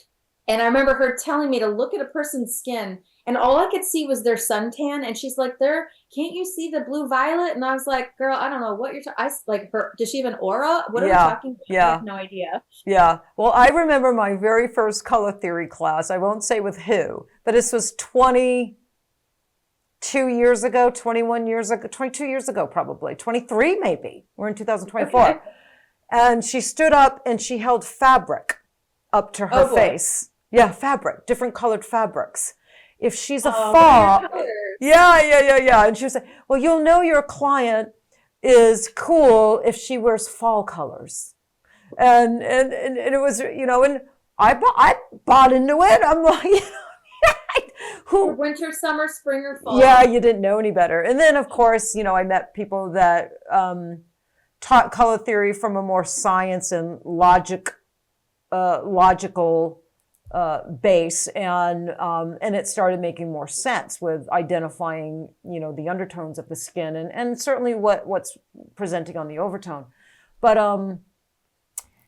And I remember her telling me to look at a person's skin, and all I could see was their suntan. And she's like, can't you see the blue violet? And I was like, girl, I don't know what you're talking. Does she have an aura? What are we talking about? Yeah. I have no idea. Yeah. Well, I remember my very first color theory class. I won't say with who, but this was 22 years ago, 21 years ago, 22 years ago, probably 23, maybe. We're in 2024. Okay. And she stood up and she held fabric up to her face. Yeah, fabric, different colored fabrics. If she's a fall, yeah. And she was like, well, you'll know your client is cool if she wears fall colors. And it was, and I bought into it. I'm like, winter, summer, spring, or fall. Yeah, you didn't know any better. And then, of course, I met people that taught color theory from a more science and logical base, and it started making more sense with identifying, the undertones of the skin and certainly what's presenting on the overtone. But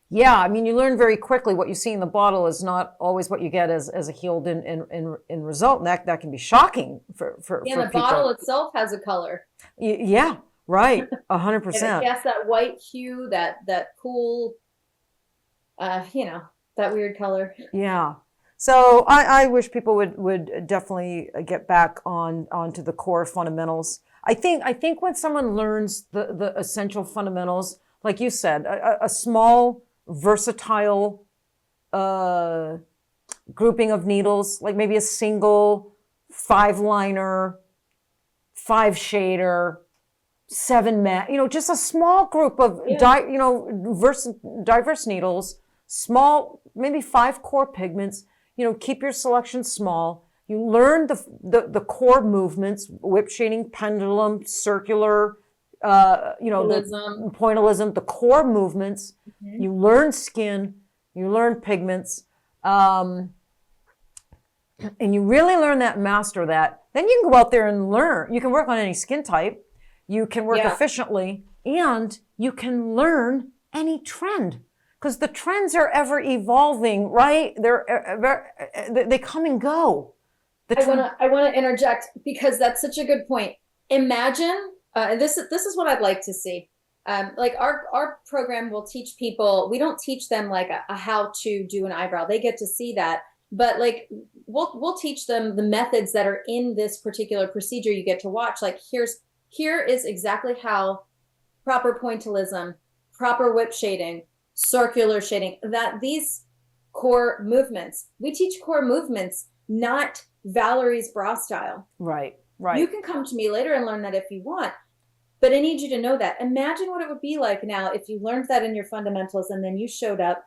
yeah, I mean, you learn very quickly what you see in the bottle is not always what you get as a healed in result, and that can be shocking for the people. Bottle itself has a color. Yeah, right, 100%. Yes, that white hue, that cool, that weird color. Yeah. So I wish people would definitely get back onto the core fundamentals. I think when someone learns the essential fundamentals, like you said, a small, versatile grouping of needles, like maybe a single 5-liner, 5-shader, 7 mag, just a small group of, diverse needles, small, maybe 5 core pigments, keep your selection small. You learn the core movements, whip shading, pendulum, circular, the pointillism, the core movements. Mm-hmm. You learn skin, you learn pigments, and you really learn that, master that. Then you can go out there and learn. You can work on any skin type. You can work efficiently, and you can learn any trend, because the trends are ever evolving, right? They come and go. I want to interject, because that's such a good point. Imagine, and this is what I'd like to see. Like our program will teach people. We don't teach them like a how to do an eyebrow. They get to see that, but like we'll teach them the methods that are in this particular procedure. You get to watch. Like here is exactly how proper pointillism, proper whip shading, circular shading, that these core movements, we teach core movements, not Valerie's brow style. Right. You can come to me later and learn that if you want, but I need you to know that. Imagine what it would be like now if you learned that in your fundamentals and then you showed up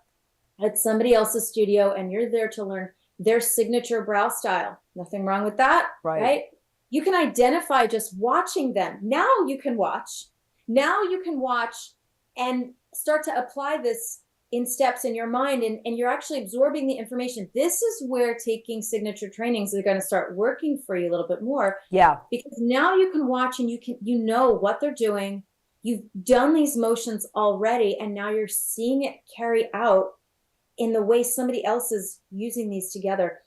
at somebody else's studio and you're there to learn their signature brow style. Nothing wrong with that, right? You can identify just watching them. Now you can watch and start to apply this in steps in your mind, and you're actually absorbing the information. This is where taking signature trainings are going to start working for you a little bit more. Yeah. Because now you can watch and you know what they're doing. You've done these motions already, and now you're seeing it carry out in the way somebody else is using these together.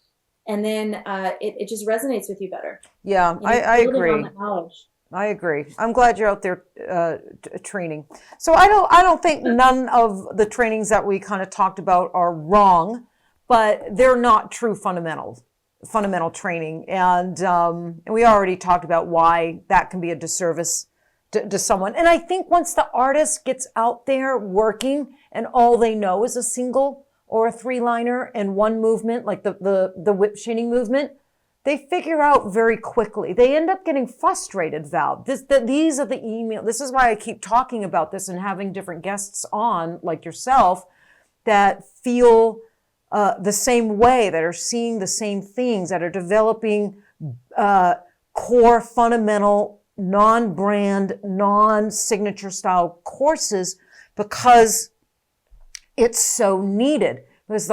And then it just resonates with you better. Yeah, I agree. I agree. I'm glad you're out there training. So I don't think none of the trainings that we kind of talked about are wrong, but they're not true fundamental training. And we already talked about why that can be a disservice to someone. And I think once the artist gets out there working and all they know is a single or a 3-liner and one movement, like the whip shading movement, they figure out very quickly. They end up getting frustrated, Val. These are the emails. This is why I keep talking about this and having different guests on, like yourself, that feel the same way, that are seeing the same things, that are developing core, fundamental, non-brand, non-signature style courses, because it's so needed. Because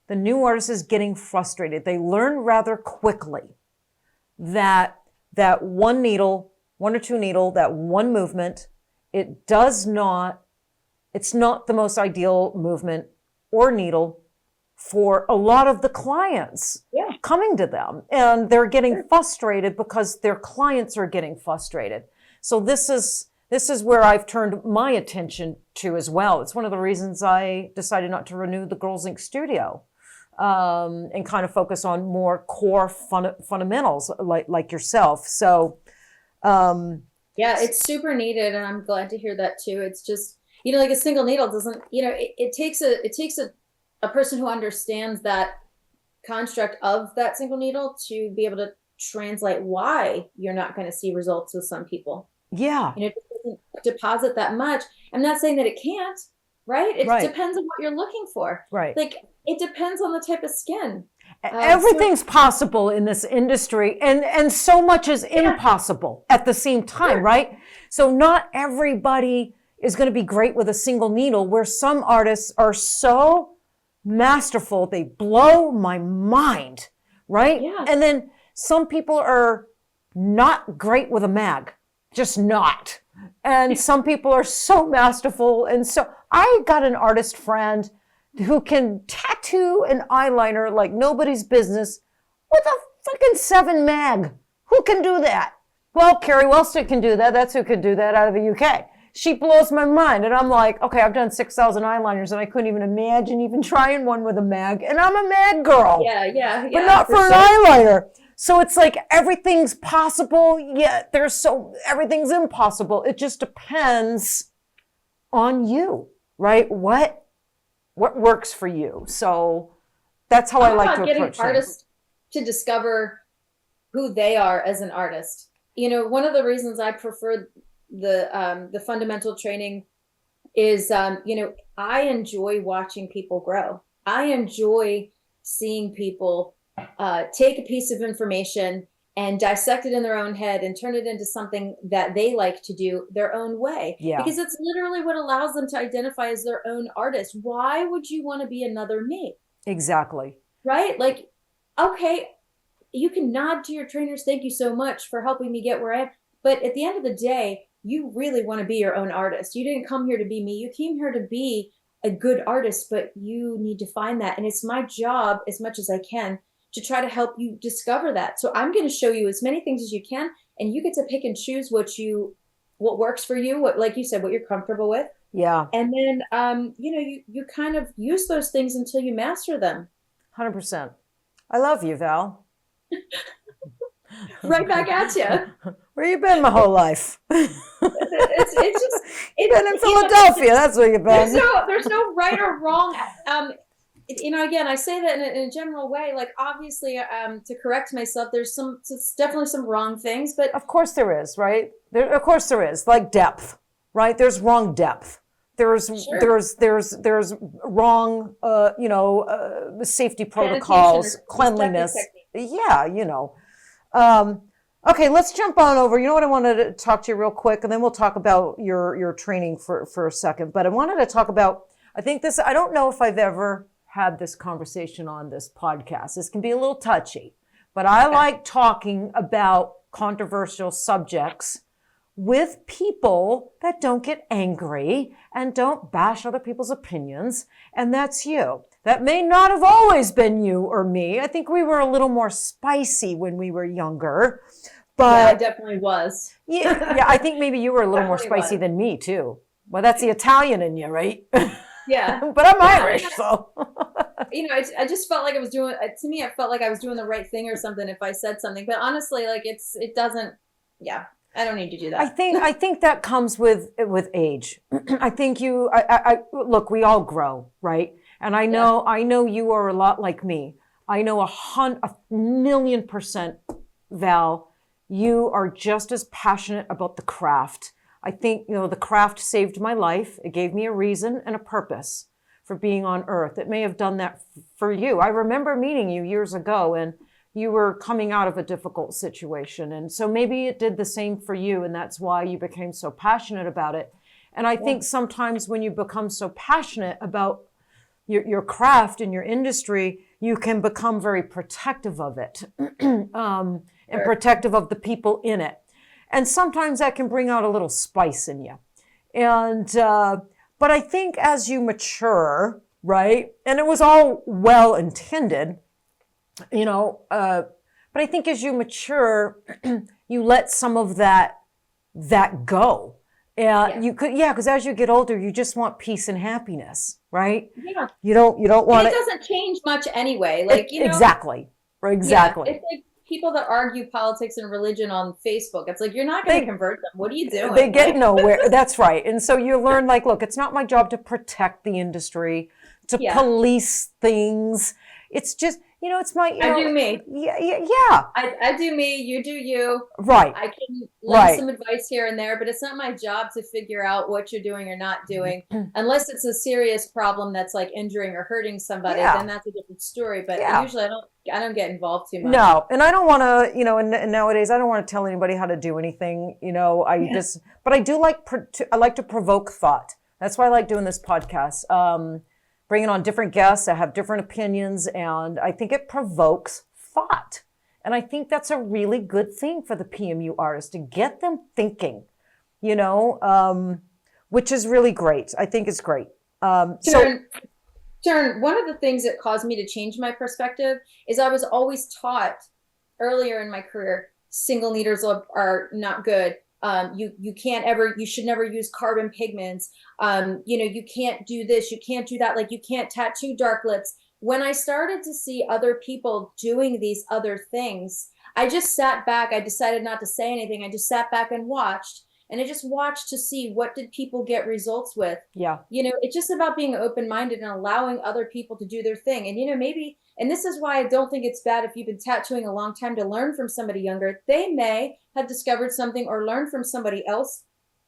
the new artist is getting frustrated. They learn rather quickly that one needle, 1 or 2 needle, that one movement, it's not the most ideal movement or needle for a lot of the clients coming to them. And they're getting frustrated because their clients are getting frustrated. So this is where I've turned my attention to as well. It's one of the reasons I decided not to renew the Girlz Ink Studio. And kind of focus on more core fundamentals like yourself. So, it's super needed, and I'm glad to hear that too. It's just, like a single needle doesn't, it takes a person who understands that construct of that single needle to be able to translate why you're not going to see results with some people. Yeah. It doesn't deposit that much. I'm not saying that it can't, right? It depends on what you're looking for. Right. Like, it depends on the type of skin. Everything's possible in this industry, and so much is impossible at the same time, right? So not everybody is going to be great with a single needle, where some artists are so masterful, they blow my mind, right? Yeah. And then some people are not great with a mag, just not. And some people are so masterful. And so I got an artist friend who can tattoo an eyeliner like nobody's business with a freaking 7 mag. Who can do that? Well, Carrie Wellstick can do that. That's who could do that out of the UK. She blows my mind. And I'm like, okay, I've done 6,000 eyeliners and I couldn't even imagine even trying one with a mag. And I'm a mag girl. Yeah. But not for an eyeliner. So it's like everything's possible, yet everything's impossible. It just depends on you, right? What works for you? So that's how I like to approach getting artists to discover who they are as an artist. one of the reasons I prefer the fundamental training is, I enjoy watching people grow. I enjoy seeing people take a piece of information and dissect it in their own head and turn it into something that they like to do their own way. Yeah. Because it's literally what allows them to identify as their own artist. Why would you want to be another me? Exactly. Right? Like, okay, you can nod to your trainers, thank you so much for helping me get where I am. But at the end of the day, you really want to be your own artist. You didn't come here to be me. You came here to be a good artist, but you need to find that. And it's my job, as much as I can, to try to help you discover that. So I'm going to show you as many things as you can, and you get to pick and choose what works for you, what, like you said, what you're comfortable with. Yeah. And then, you kind of use those things until you master them. 100%. I love you, Val. Right back at you. Where you been my whole life? It's been in Philadelphia. That's where you've been. There's no right or wrong. Again, I say that in a general way. Like, obviously, to correct myself, there's definitely some wrong things, but of course there is, right? Of course there is. Like depth, right? There's wrong depth. There's wrong, safety protocols, cleanliness. Yeah, Okay, let's jump on over. You know what, I wanted to talk to you real quick, and then we'll talk about your training for a second. But I wanted to talk about, I don't know if I've ever had this conversation on this podcast. This can be a little touchy, but I like talking about controversial subjects with people that don't get angry and don't bash other people's opinions. And that's you. That may not have always been you or me. I think we were a little more spicy when we were younger. But yeah, I definitely was. Yeah, I think maybe you were a little more spicy than me too. Well, that's the Italian in you, right? Yeah. But I'm Irish, so. I just felt like I was doing, to me, I felt like I was doing the right thing or something if I said something. But honestly, like it doesn't, yeah, I don't need to do that. I think that comes with age. I think look, we all grow, right? And I know you are a lot like me. I know 1,000,000%, Val, you are just as passionate about the craft. I think, the craft saved my life. It gave me a reason and a purpose for being on earth. It may have done that for you. I remember meeting you years ago, and you were coming out of a difficult situation. And so maybe it did the same for you, and that's why you became so passionate about it. And I think sometimes when you become so passionate about your craft and your industry, you can become very protective of it and protective of the people in it. And sometimes that can bring out a little spice in you. And, but I think as you mature, right, and it was all well intended, but I think as you mature, you let some of that go. Because as you get older, you just want peace and happiness, right? Yeah. You don't want it. It doesn't change much anyway. Like, exactly. Yeah, it's like people that argue politics and religion on Facebook. It's like, you're not going to convert them. What are you doing? They get nowhere. That's right. And so you learn, like, look, it's not my job to protect the industry, to police things. It's just, it's my, I do me. Yeah. I do me. You do you. Right. I can lend some advice here and there, but it's not my job to figure out what you're doing or not doing, unless it's a serious problem that's like injuring or hurting somebody. Then that's a different story. But usually I don't get involved too much. No, and I don't want to, and nowadays I don't want to tell anybody how to do anything. But I do I like to provoke thought. That's why I like doing this podcast. Bringing on different guests that have different opinions, and I think it provokes thought. And I think that's a really good thing for the PMU artists, to get them thinking, which is really great. I think it's great. Teryn, one of the things that caused me to change my perspective is I was always taught earlier in my career, single needles are not good. You should never use carbon pigments. You can't do this, you can't do that. Like, you can't tattoo dark lips. When I started to see other people doing these other things, I just sat back. I decided not to say anything. I just sat back and watched. and I just watch to see what did people get results with. Yeah. It's just about being open-minded and allowing other people to do their thing. And, maybe, and this is why I don't think it's bad if you've been tattooing a long time to learn from somebody younger. They may have discovered something or learned from somebody else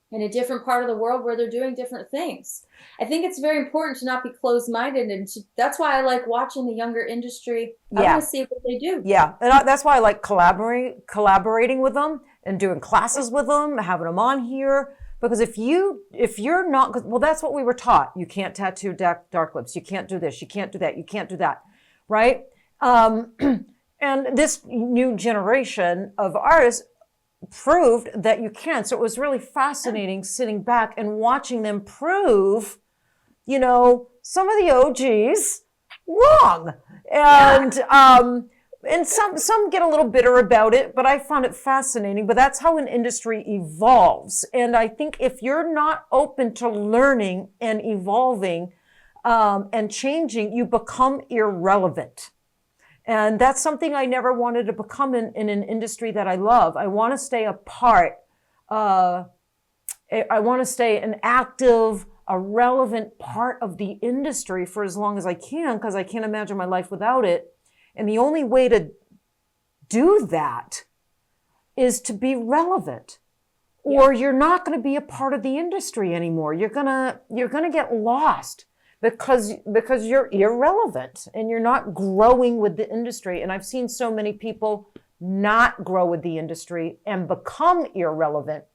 in a different part of the world where they're doing different things. I think it's very important to not be closed-minded, and that's why I like watching the younger industry. I want to see what they do. Yeah, and that's why I like collaborating with them and doing classes with them, having them on here. Because if you're not, well, that's what we were taught. You can't tattoo dark lips. You can't do this. You can't do that. You can't do that, right? And this new generation of artists proved that you can. So it was really fascinating sitting back and watching them prove, some of the OGs wrong. And some get a little bitter about it, but I found it fascinating. But that's how an industry evolves. And I think if you're not open to learning and evolving and changing, you become irrelevant. And that's something I never wanted to become in an industry that I love. I want to stay a part. I want to stay an active, a relevant part of the industry for as long as I can, because I can't imagine my life without it. And the only way to do that is to be relevant, or you're not going to be a part of the industry anymore. You're gonna get lost because you're irrelevant and you're not growing with the industry. And I've seen so many people not grow with the industry and become irrelevant.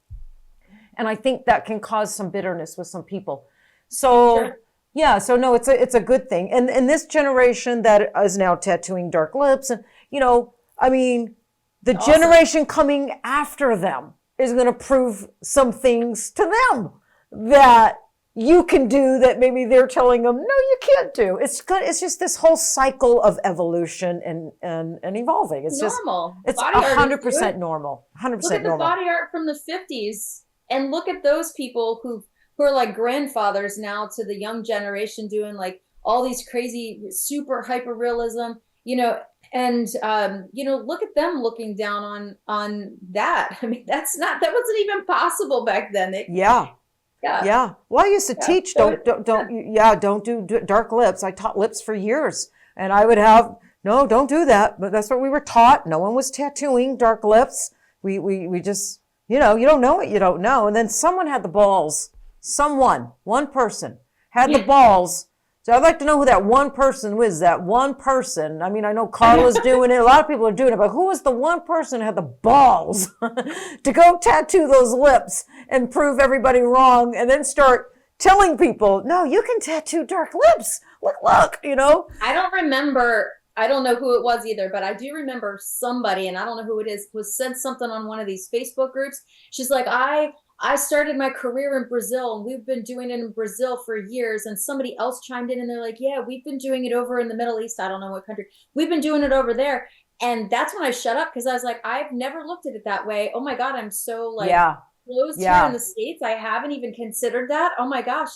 And I think that can cause some bitterness with some people. So. Sure. Yeah, so no, it's a good thing. And this generation that is now tattooing dark lips, and the generation coming after them is going to prove some things to them that you can do that maybe they're telling them, no, you can't do. It's good. It's just this whole cycle of evolution and evolving. It's normal. It's 100% normal. 100% normal. Look at the body art from the 50s and look at those people who are like grandfathers now to the young generation doing like all these crazy, super hyper realism, and look at them looking down on that. I mean, that wasn't even possible back then. Yeah. Well, I used to teach, don't do dark lips. I taught lips for years, and I would have, no, don't do that. But that's what we were taught. No one was tattooing dark lips. We just, you don't know what you don't know. And then someone had the balls. One person had the balls. So I'd like to know who that one person was, that one person. I mean, I know Carla's doing it. A lot of people are doing it, but who was the one person who had the balls to go tattoo those lips and prove everybody wrong and then start telling people, no, you can tattoo dark lips. Look. I don't remember. I don't know who it was either, but I do remember somebody, and I don't know who it is, was said something on one of these Facebook groups. She's like, I started my career in Brazil, and we've been doing it in Brazil for years. And somebody else chimed in and they're like, yeah, we've been doing it over in the Middle East. I don't know what country. We've been doing it over there. And that's when I shut up, because I was like, I've never looked at it that way. Oh my God, I'm so closed here in the States. I haven't even considered that. Oh my gosh.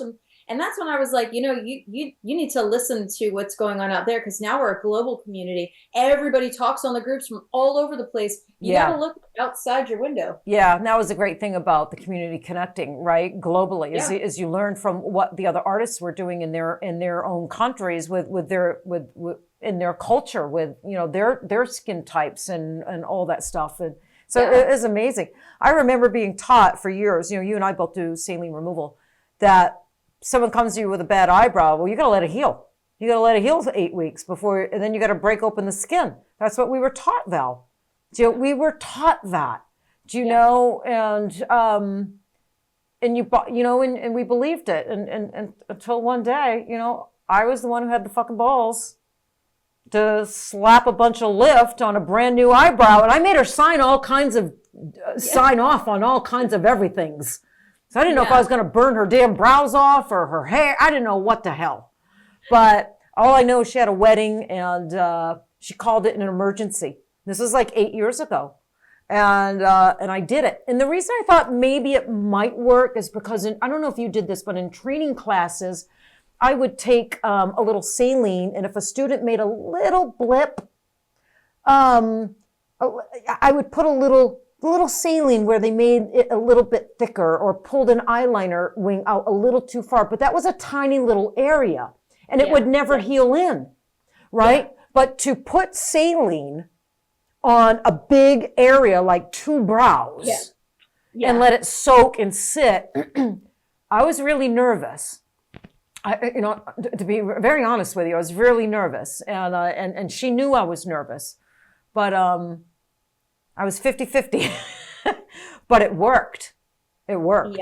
And that's when I was like, you need to listen to what's going on out there, because now we're a global community. Everybody talks on the groups from all over the place. You got to look outside your window. Yeah, and that was the great thing about the community connecting, right, globally, is you learn from what the other artists were doing in their own countries with in their culture, with their skin types and all that stuff. And so it is amazing. I remember being taught for years, you and I both do saline removal, that someone comes to you with a bad eyebrow, well, you got to let it heal. You got to let it heal for 8 weeks before, and then you got to break open the skin. That's what we were taught, Val. We were taught that. Do you know? And we believed it. And until one day, I was the one who had the fucking balls to slap a bunch of lift on a brand new eyebrow, and I made her sign all kinds of sign off on all kinds of everythings. So I didn't know if I was going to burn her damn brows off or her hair. I didn't know what the hell. But all I know is she had a wedding, and she called it an emergency. This was like 8 years ago. And I did it. And the reason I thought maybe it might work is because I don't know if you did this, but in training classes, I would take a little saline, and if a student made a little blip, I would put a little little saline where they made it a little bit thicker or pulled an eyeliner wing out a little too far, but that was a tiny little area and it would never heal in, right? Yeah. But to put saline on a big area like 2 brows and let it soak and sit, I was really nervous. To be very honest with you, I was really nervous, and she knew I was nervous, but I was 50-50, but it worked. It worked,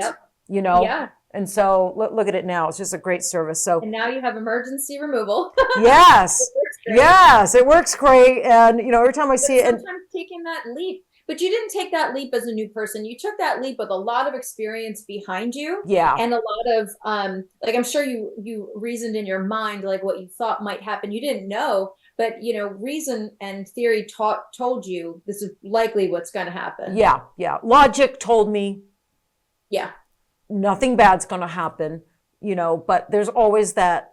Yeah. And so look at it now. It's just a great service. So, and now you have emergency removal. Yes. It works great. And, every time I see it. Sometimes taking that leap, but you didn't take that leap as a new person. You took that leap with a lot of experience behind you. Yeah. And a lot of, I'm sure you reasoned in your mind, like what you thought might happen. You didn't know, but, reason and theory told you this is likely what's going to happen. Yeah. Yeah. Logic told me. Yeah. Nothing bad's going to happen, but there's always that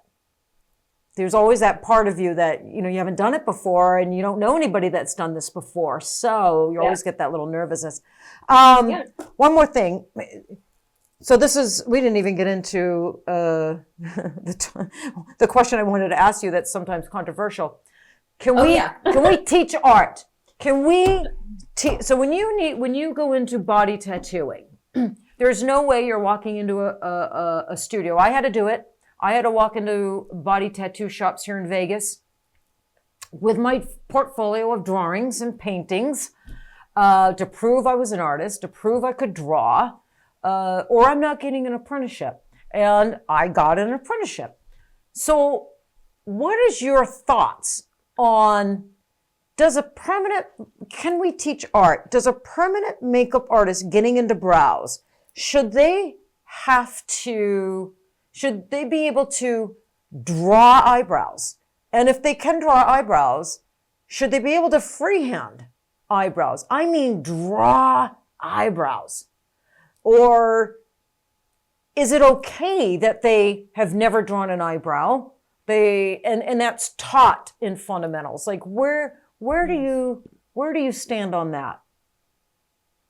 part of you that, you haven't done it before and you don't know anybody that's done this before. So you always get that little nervousness. One more thing. So we didn't even get into the question I wanted to ask you that's sometimes controversial. Can we teach art? Can we so when you go into body tattooing, there's no way you're walking into a studio. I had to do it. I had to walk into body tattoo shops here in Vegas with my portfolio of drawings and paintings to prove I was an artist, to prove I could draw, or I'm not getting an apprenticeship. And I got an apprenticeship. So what is your thoughts on can we teach art? Does a permanent makeup artist getting into brows, should they be able to draw eyebrows? And if they can draw eyebrows, should they be able to freehand eyebrows? I mean, draw eyebrows. Or is it okay that they have never drawn an eyebrow? And that's taught in fundamentals. Like where do you stand on that?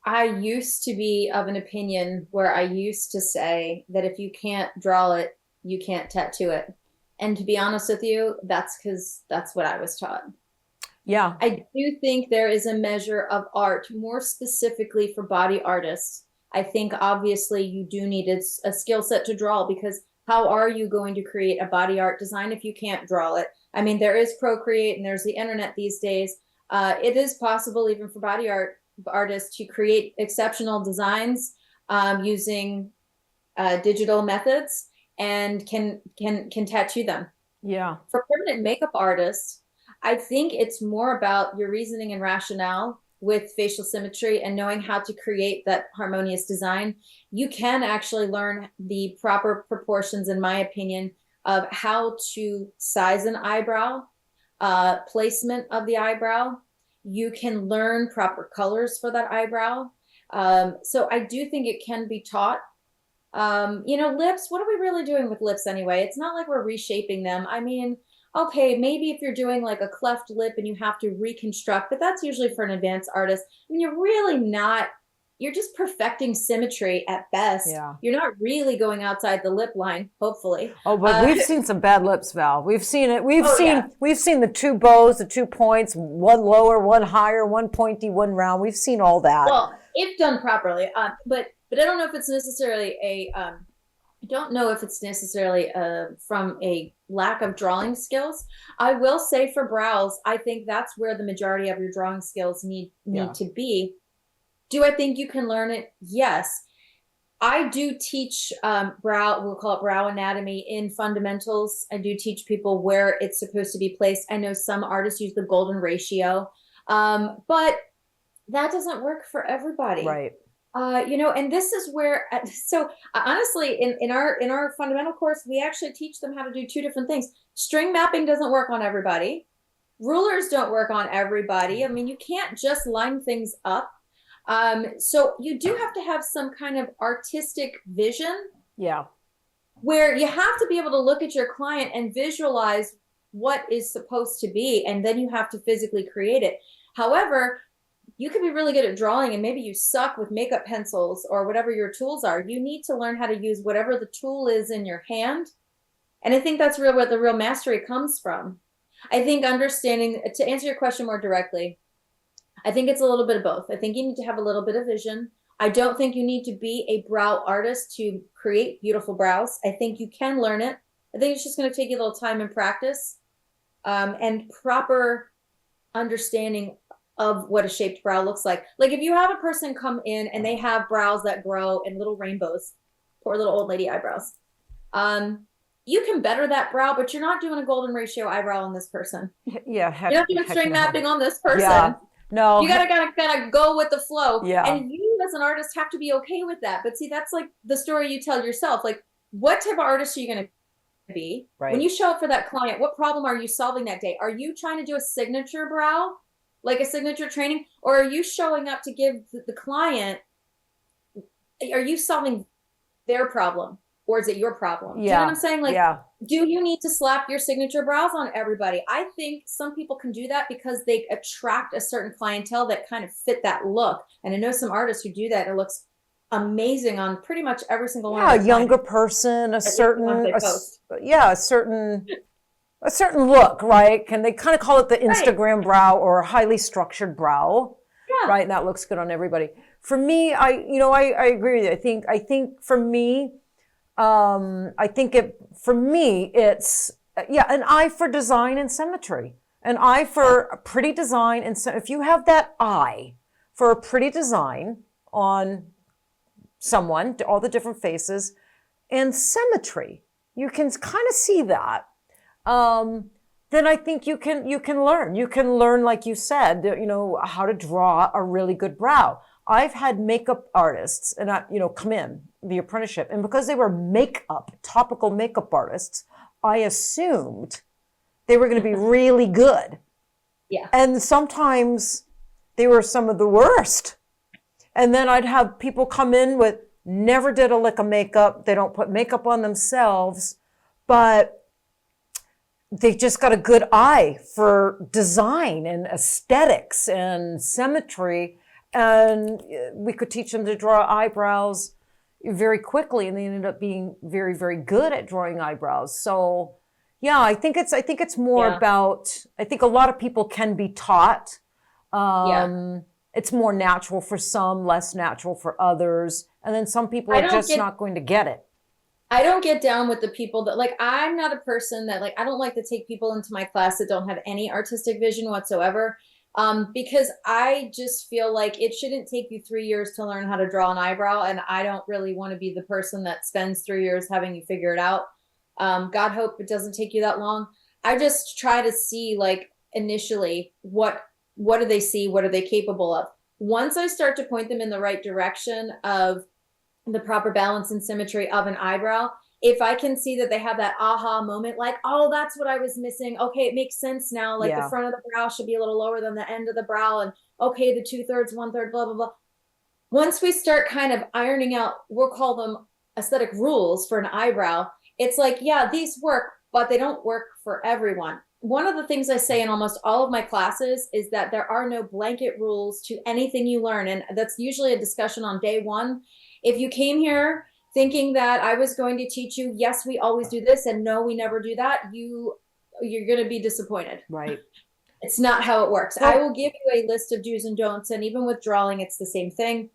I used to be of an opinion where I used to say that if you can't draw it, you can't tattoo it. And to be honest with you, that's because that's what I was taught. Yeah. I do think there is a measure of art, more specifically for body artists. I think obviously you do need a skill set to draw, because how are you going to create a body art design if you can't draw it? I mean, there is Procreate and there's the internet these days. It is possible even for body artists to create exceptional designs using digital methods and can tattoo them. Yeah. For permanent makeup artists, I think it's more about your reasoning and rationale with facial symmetry and knowing how to create that harmonious design. You can actually learn the proper proportions, in my opinion, of how to size an eyebrow, placement of the eyebrow. You can learn proper colors for that eyebrow. So I do think it can be taught. Lips, what are we really doing with lips anyway? It's not like we're reshaping them. I mean, okay, maybe if you're doing like a cleft lip and you have to reconstruct, but that's usually for an advanced artist. I mean, you're just perfecting symmetry at best. Yeah. You're not really going outside the lip line, hopefully. Oh, but we've seen some bad lips, Val. We've seen it. We've seen the 2 bows, the 2 points, one lower, one higher, one pointy, one round. We've seen all that. Well, if done properly. But I don't know if it's necessarily from a lack of drawing skills. I will say for brows, I think that's where the majority of your drawing skills need to be. Do I think you can learn it? Yes. I do teach we'll call it brow anatomy in fundamentals. I do teach people where it's supposed to be placed. I know some artists use the golden ratio, but that doesn't work for everybody. Right. And this is where, honestly, in our fundamental course, we actually teach them how to do 2 different things. String mapping doesn't work on everybody. Rulers don't work on everybody. I mean, you can't just line things up. So you do have to have some kind of artistic vision. Yeah. Where you have to be able to look at your client and visualize what is supposed to be, and then you have to physically create it. However, you could be really good at drawing and maybe you suck with makeup pencils or whatever your tools are. You need to learn how to use whatever the tool is in your hand. And I think that's where the real mastery comes from. I think understanding, to answer your question more directly, I think it's a little bit of both. I think you need to have a little bit of vision. I don't think you need to be a brow artist to create beautiful brows. I think you can learn it. I think it's just going to take you a little time and practice, and proper understanding of what a shaped brow looks like. Like if you have a person come in and they have brows that grow in little rainbows, poor little old lady eyebrows, you can better that brow, but you're not doing a golden ratio eyebrow on this person. Yeah. You're not doing string mapping on this person. Yeah. No. You gotta kind of go with the flow. Yeah. And you as an artist have to be okay with that. But see, that's like the story you tell yourself. Like, what type of artist are you gonna be? Right. When you show up for that client, what problem are you solving that day? Are you trying to do a signature brow, like a signature training? Or are you showing up to give the client, are you solving their problem? Or is it your problem? Yeah. Do you know what I'm saying? Like, yeah. do you need to slap your signature brows on everybody? I think some people can do that because they attract a certain clientele that kind of fit that look. And I know some artists who do that. It looks amazing on pretty much every single one. Yeah, a younger person, a certain look, right? Can they kind of call it the Instagram brow or a highly structured brow? Yeah. Right, and that looks good on everybody. For me, I agree with you. I think for me, it's an eye for design and symmetry, an eye for a pretty design. And if you have that eye for a pretty design on someone, all the different faces, and symmetry, you can kind of see that. Then I think you can learn. You can learn, like you said, how to draw a really good brow. I've had makeup artists and come in the apprenticeship, and because they were topical makeup artists, I assumed they were going to be really good. Yeah. And sometimes they were some of the worst. And then I'd have people come in with never did a lick of makeup. They don't put makeup on themselves, but they just got a good eye for design and aesthetics and symmetry. And we could teach them to draw eyebrows very quickly, and they ended up being very, very good at drawing eyebrows. So, yeah, I think it's more about. I think a lot of people can be taught. It's more natural for some, less natural for others, and then some people are just not going to get it. I don't get down with the people that, like, I'm not a person that, like, I don't like to take people into my class that don't have any artistic vision whatsoever. Because I just feel like it shouldn't take you 3 years to learn how to draw an eyebrow. And I don't really want to be the person that spends 3 years having you figure it out. God hope it doesn't take you that long. I just try to see, like, initially, what do they see? What are they capable of? Once I start to point them in the right direction of the proper balance and symmetry of an eyebrow, if I can see that they have that aha moment, like, oh, that's what I was missing. Okay, it makes sense now. Like the front of the brow should be a little lower than the end of the brow. And okay, the 2/3, 1/3, blah, blah, blah. Once we start kind of ironing out, we'll call them aesthetic rules for an eyebrow. It's like, yeah, these work, but they don't work for everyone. One of the things I say in almost all of my classes is that there are no blanket rules to anything you learn. And that's usually a discussion on day one. If you came here thinking that I was going to teach you, yes, we always do this, and no, we never do that, you're going to be disappointed. Right. It's not how it works. I will give you a list of do's and don'ts, and even with drawing, it's the same thing.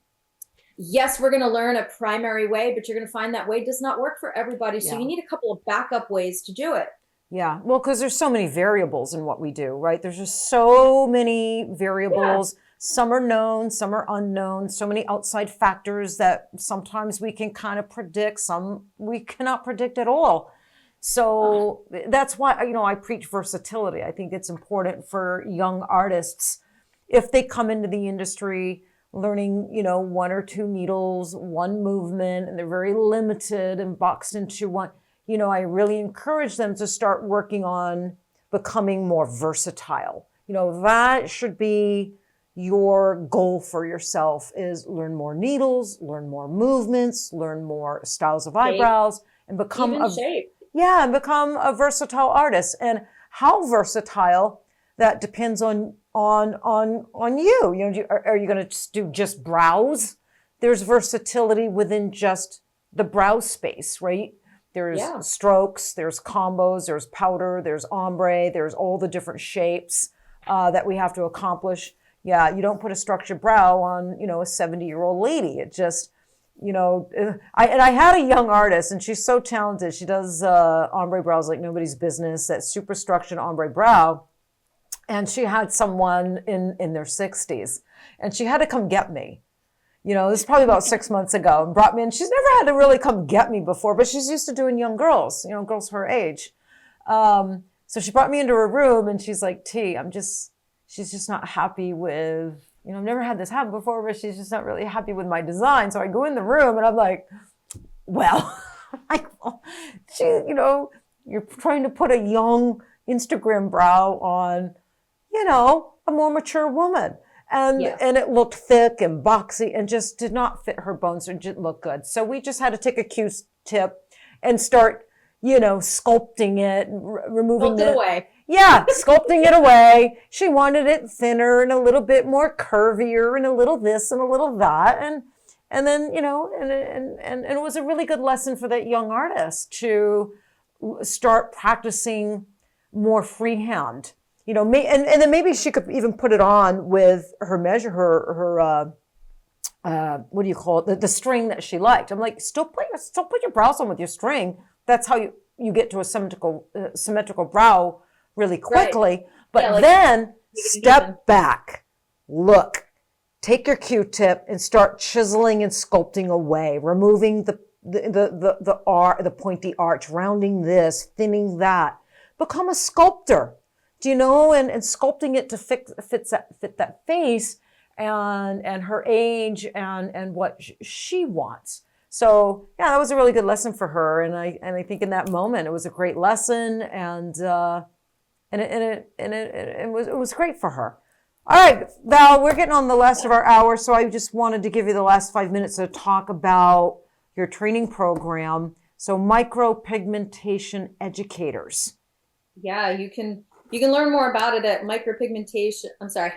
Yes, we're going to learn a primary way, but you're going to find that way does not work for everybody. So you need a couple of backup ways to do it. Yeah. Well, because there's so many variables in what we do, right? There's just so many variables. Yeah. Some are known, some are unknown, so many outside factors that sometimes we can kind of predict, some we cannot predict at all. So that's why, I preach versatility. I think it's important for young artists, if they come into the industry learning, 1 or 2 needles, one movement, and they're very limited and boxed into one, I really encourage them to start working on becoming more versatile. That should be your goal for yourself, is learn more needles, learn more movements, learn more styles of eyebrows, and become become a versatile artist. And how versatile, that depends on on you. You know, are you going to do just brows? There's versatility within just the brow space, right? There's strokes, there's combos, there's powder, there's ombre, there's all the different shapes that we have to accomplish. Yeah, you don't put a structured brow on, you know, a 70-year-old lady. It just, you know, I had a young artist, and she's so talented. She does ombre brows like nobody's business, that super structured ombre brow. And she had someone in their 60s, and she had to come get me. You know, this is probably about 6 months ago, and brought me in. She's never had to really come get me before, but she's used to doing young girls, you know, girls her age. So she brought me into her room, and she's like, she's just not happy with, you know, I've never had this happen before, but she's just not really happy with my design. So I go in the room, and I'm like, well, you know, you're trying to put a young Instagram brow on, you know, a more mature woman. And it looked thick and boxy and just did not fit her bones or didn't look good. So we just had to take a Q-tip and start, you know, sculpting it, removing it away. Yeah, sculpting it away. She wanted it thinner and a little bit more curvier and a little this and a little that. And then, you know, and it was a really good lesson for that young artist to start practicing more freehand. You know, and then maybe she could even put it on with her what do you call it? The string that she liked. I'm like, still put your brows on with your string. That's how you get to a symmetrical brow really quickly. Right. But then step back, look, take your Q-tip and start chiseling and sculpting away, removing the pointy arch, rounding this, thinning that. Become a sculptor. Do you know, and sculpting it to fit that face and her age and what she wants. So yeah, that was a really good lesson for her, and I think in that moment it was a great lesson, and it was great for her. All right, Val, we're getting on the last of our hour, so I just wanted to give you the last 5 minutes to talk about your training program. So micropigmentation educators. Yeah, you can learn more about it at micropigmentation. I'm sorry,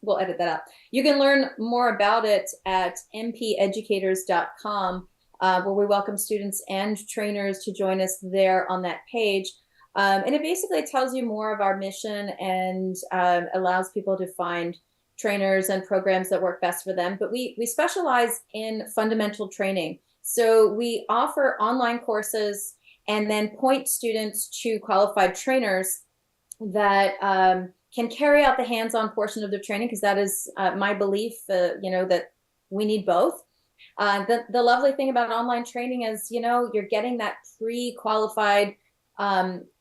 we'll edit that out. You can learn more about it at mpeducators.com, where we welcome students and trainers to join us there on that page. And it basically tells you more of our mission and allows people to find trainers and programs that work best for them. But we specialize in fundamental training. So we offer online courses and then point students to qualified trainers that can carry out the hands-on portion of their training, because that is my belief, you know, that we need both. The lovely thing about online training is, you know, you're getting that pre-qualified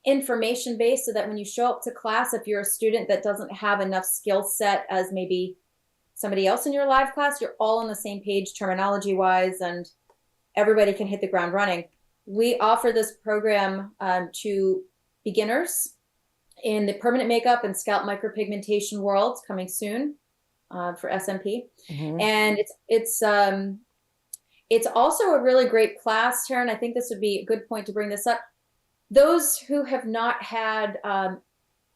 information base, so that when you show up to class, if you're a student that doesn't have enough skill set as maybe somebody else in your live class, you're all on the same page terminology-wise, and everybody can hit the ground running. We offer this program to beginners in the permanent makeup and scalp micropigmentation world, coming soon for SMP. Mm-hmm. And it's also a really great class, Teryn. I think this would be a good point to bring this up. Those who have not had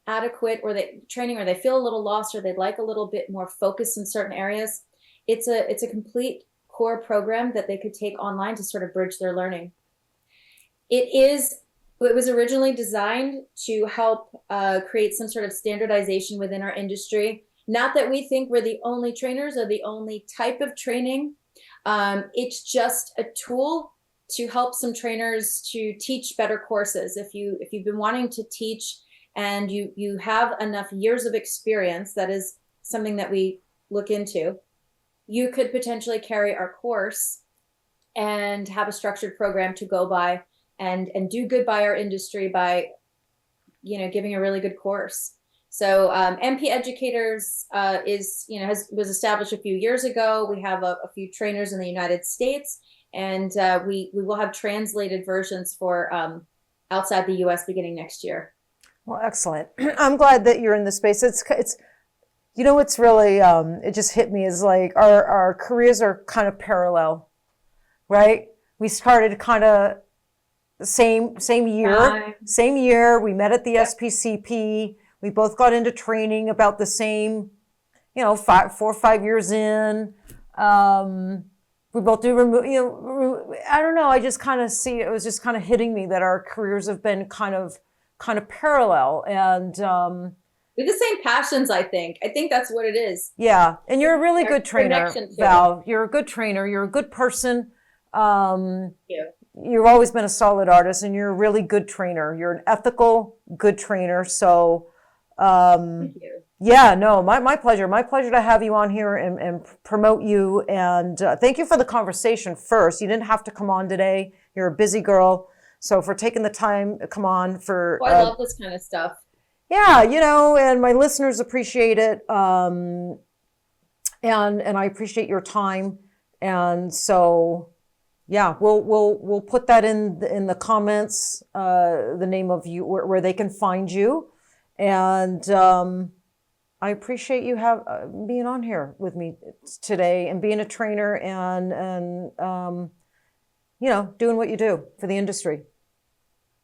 adequate training, or they feel a little lost, or they'd like a little bit more focus in certain areas, it's a complete core program that they could take online to sort of bridge their learning. It was originally designed to help create some sort of standardization within our industry. Not that we think we're the only trainers or the only type of training. It's just a tool to help some trainers to teach better courses. If you've been wanting to teach and you have enough years of experience, that is something that we look into, you could potentially carry our course and have a structured program to go by and do good by our industry by, you know, giving a really good course. So MP Educators was established a few years ago. We have a few trainers in the United States, and we will have translated versions for outside the U.S. beginning next year. Well, excellent. I'm glad that you're in the space. It's you know, it's really it just hit me is like our careers are kind of parallel, right? We started kind of the same year. We met at the SPCP. We both got into training about the same, 4 or 5 years in. We both do I don't know. I just kind of see, it was just kind of hitting me that our careers have been kind of parallel, and we have the same passions, I think. I think that's what it is. Yeah. And you're a really good trainer, connection, too. Val. You're a good trainer. You're a good person. Thank you. You've always been a solid artist, and you're a really good trainer. You're an ethical, good trainer. So, Thank you. yeah, no, my pleasure. My pleasure to have you on here and promote you. And thank you for the conversation first. You didn't have to come on today. You're a busy girl. So for taking the time to come on for... I love this kind of stuff. Yeah, and my listeners appreciate it. And I appreciate your time. And so, yeah, we'll put that in the comments, the name of you, where they can find you. And I appreciate you being on here with me today and being a trainer and doing what you do for the industry.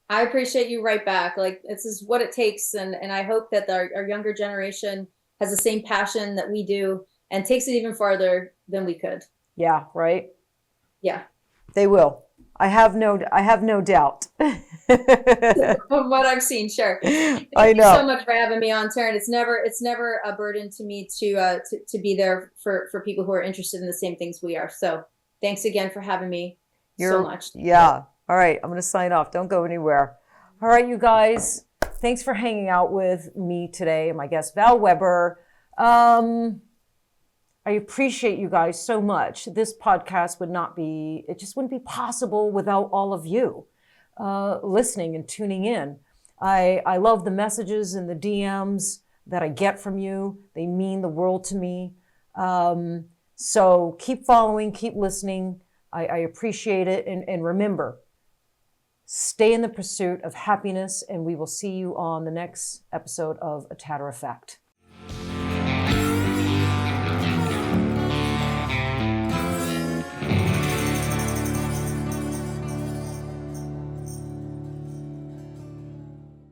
I appreciate you right back. Like, this is what it takes. And I hope that our younger generation has the same passion that we do and takes it even farther than we could. Yeah. Right. Yeah. They will. I have no doubt. From what I've seen, sure. Thank I know. you so much for having me on, Teryn. It's never a burden to me to be there for people who are interested in the same things we are. So thanks again for having me so much. Yeah. All right. I'm going to sign off. Don't go anywhere. All right, you guys. Thanks for hanging out with me today. My guest, Val Weber. I appreciate you guys so much. This podcast just wouldn't be possible without all of you listening and tuning in. I love the messages and the DMs that I get from you. They mean the world to me. So keep following, keep listening. I appreciate it. And remember, stay in the pursuit of happiness, and we will see you on the next episode of A Tatter-a-fact.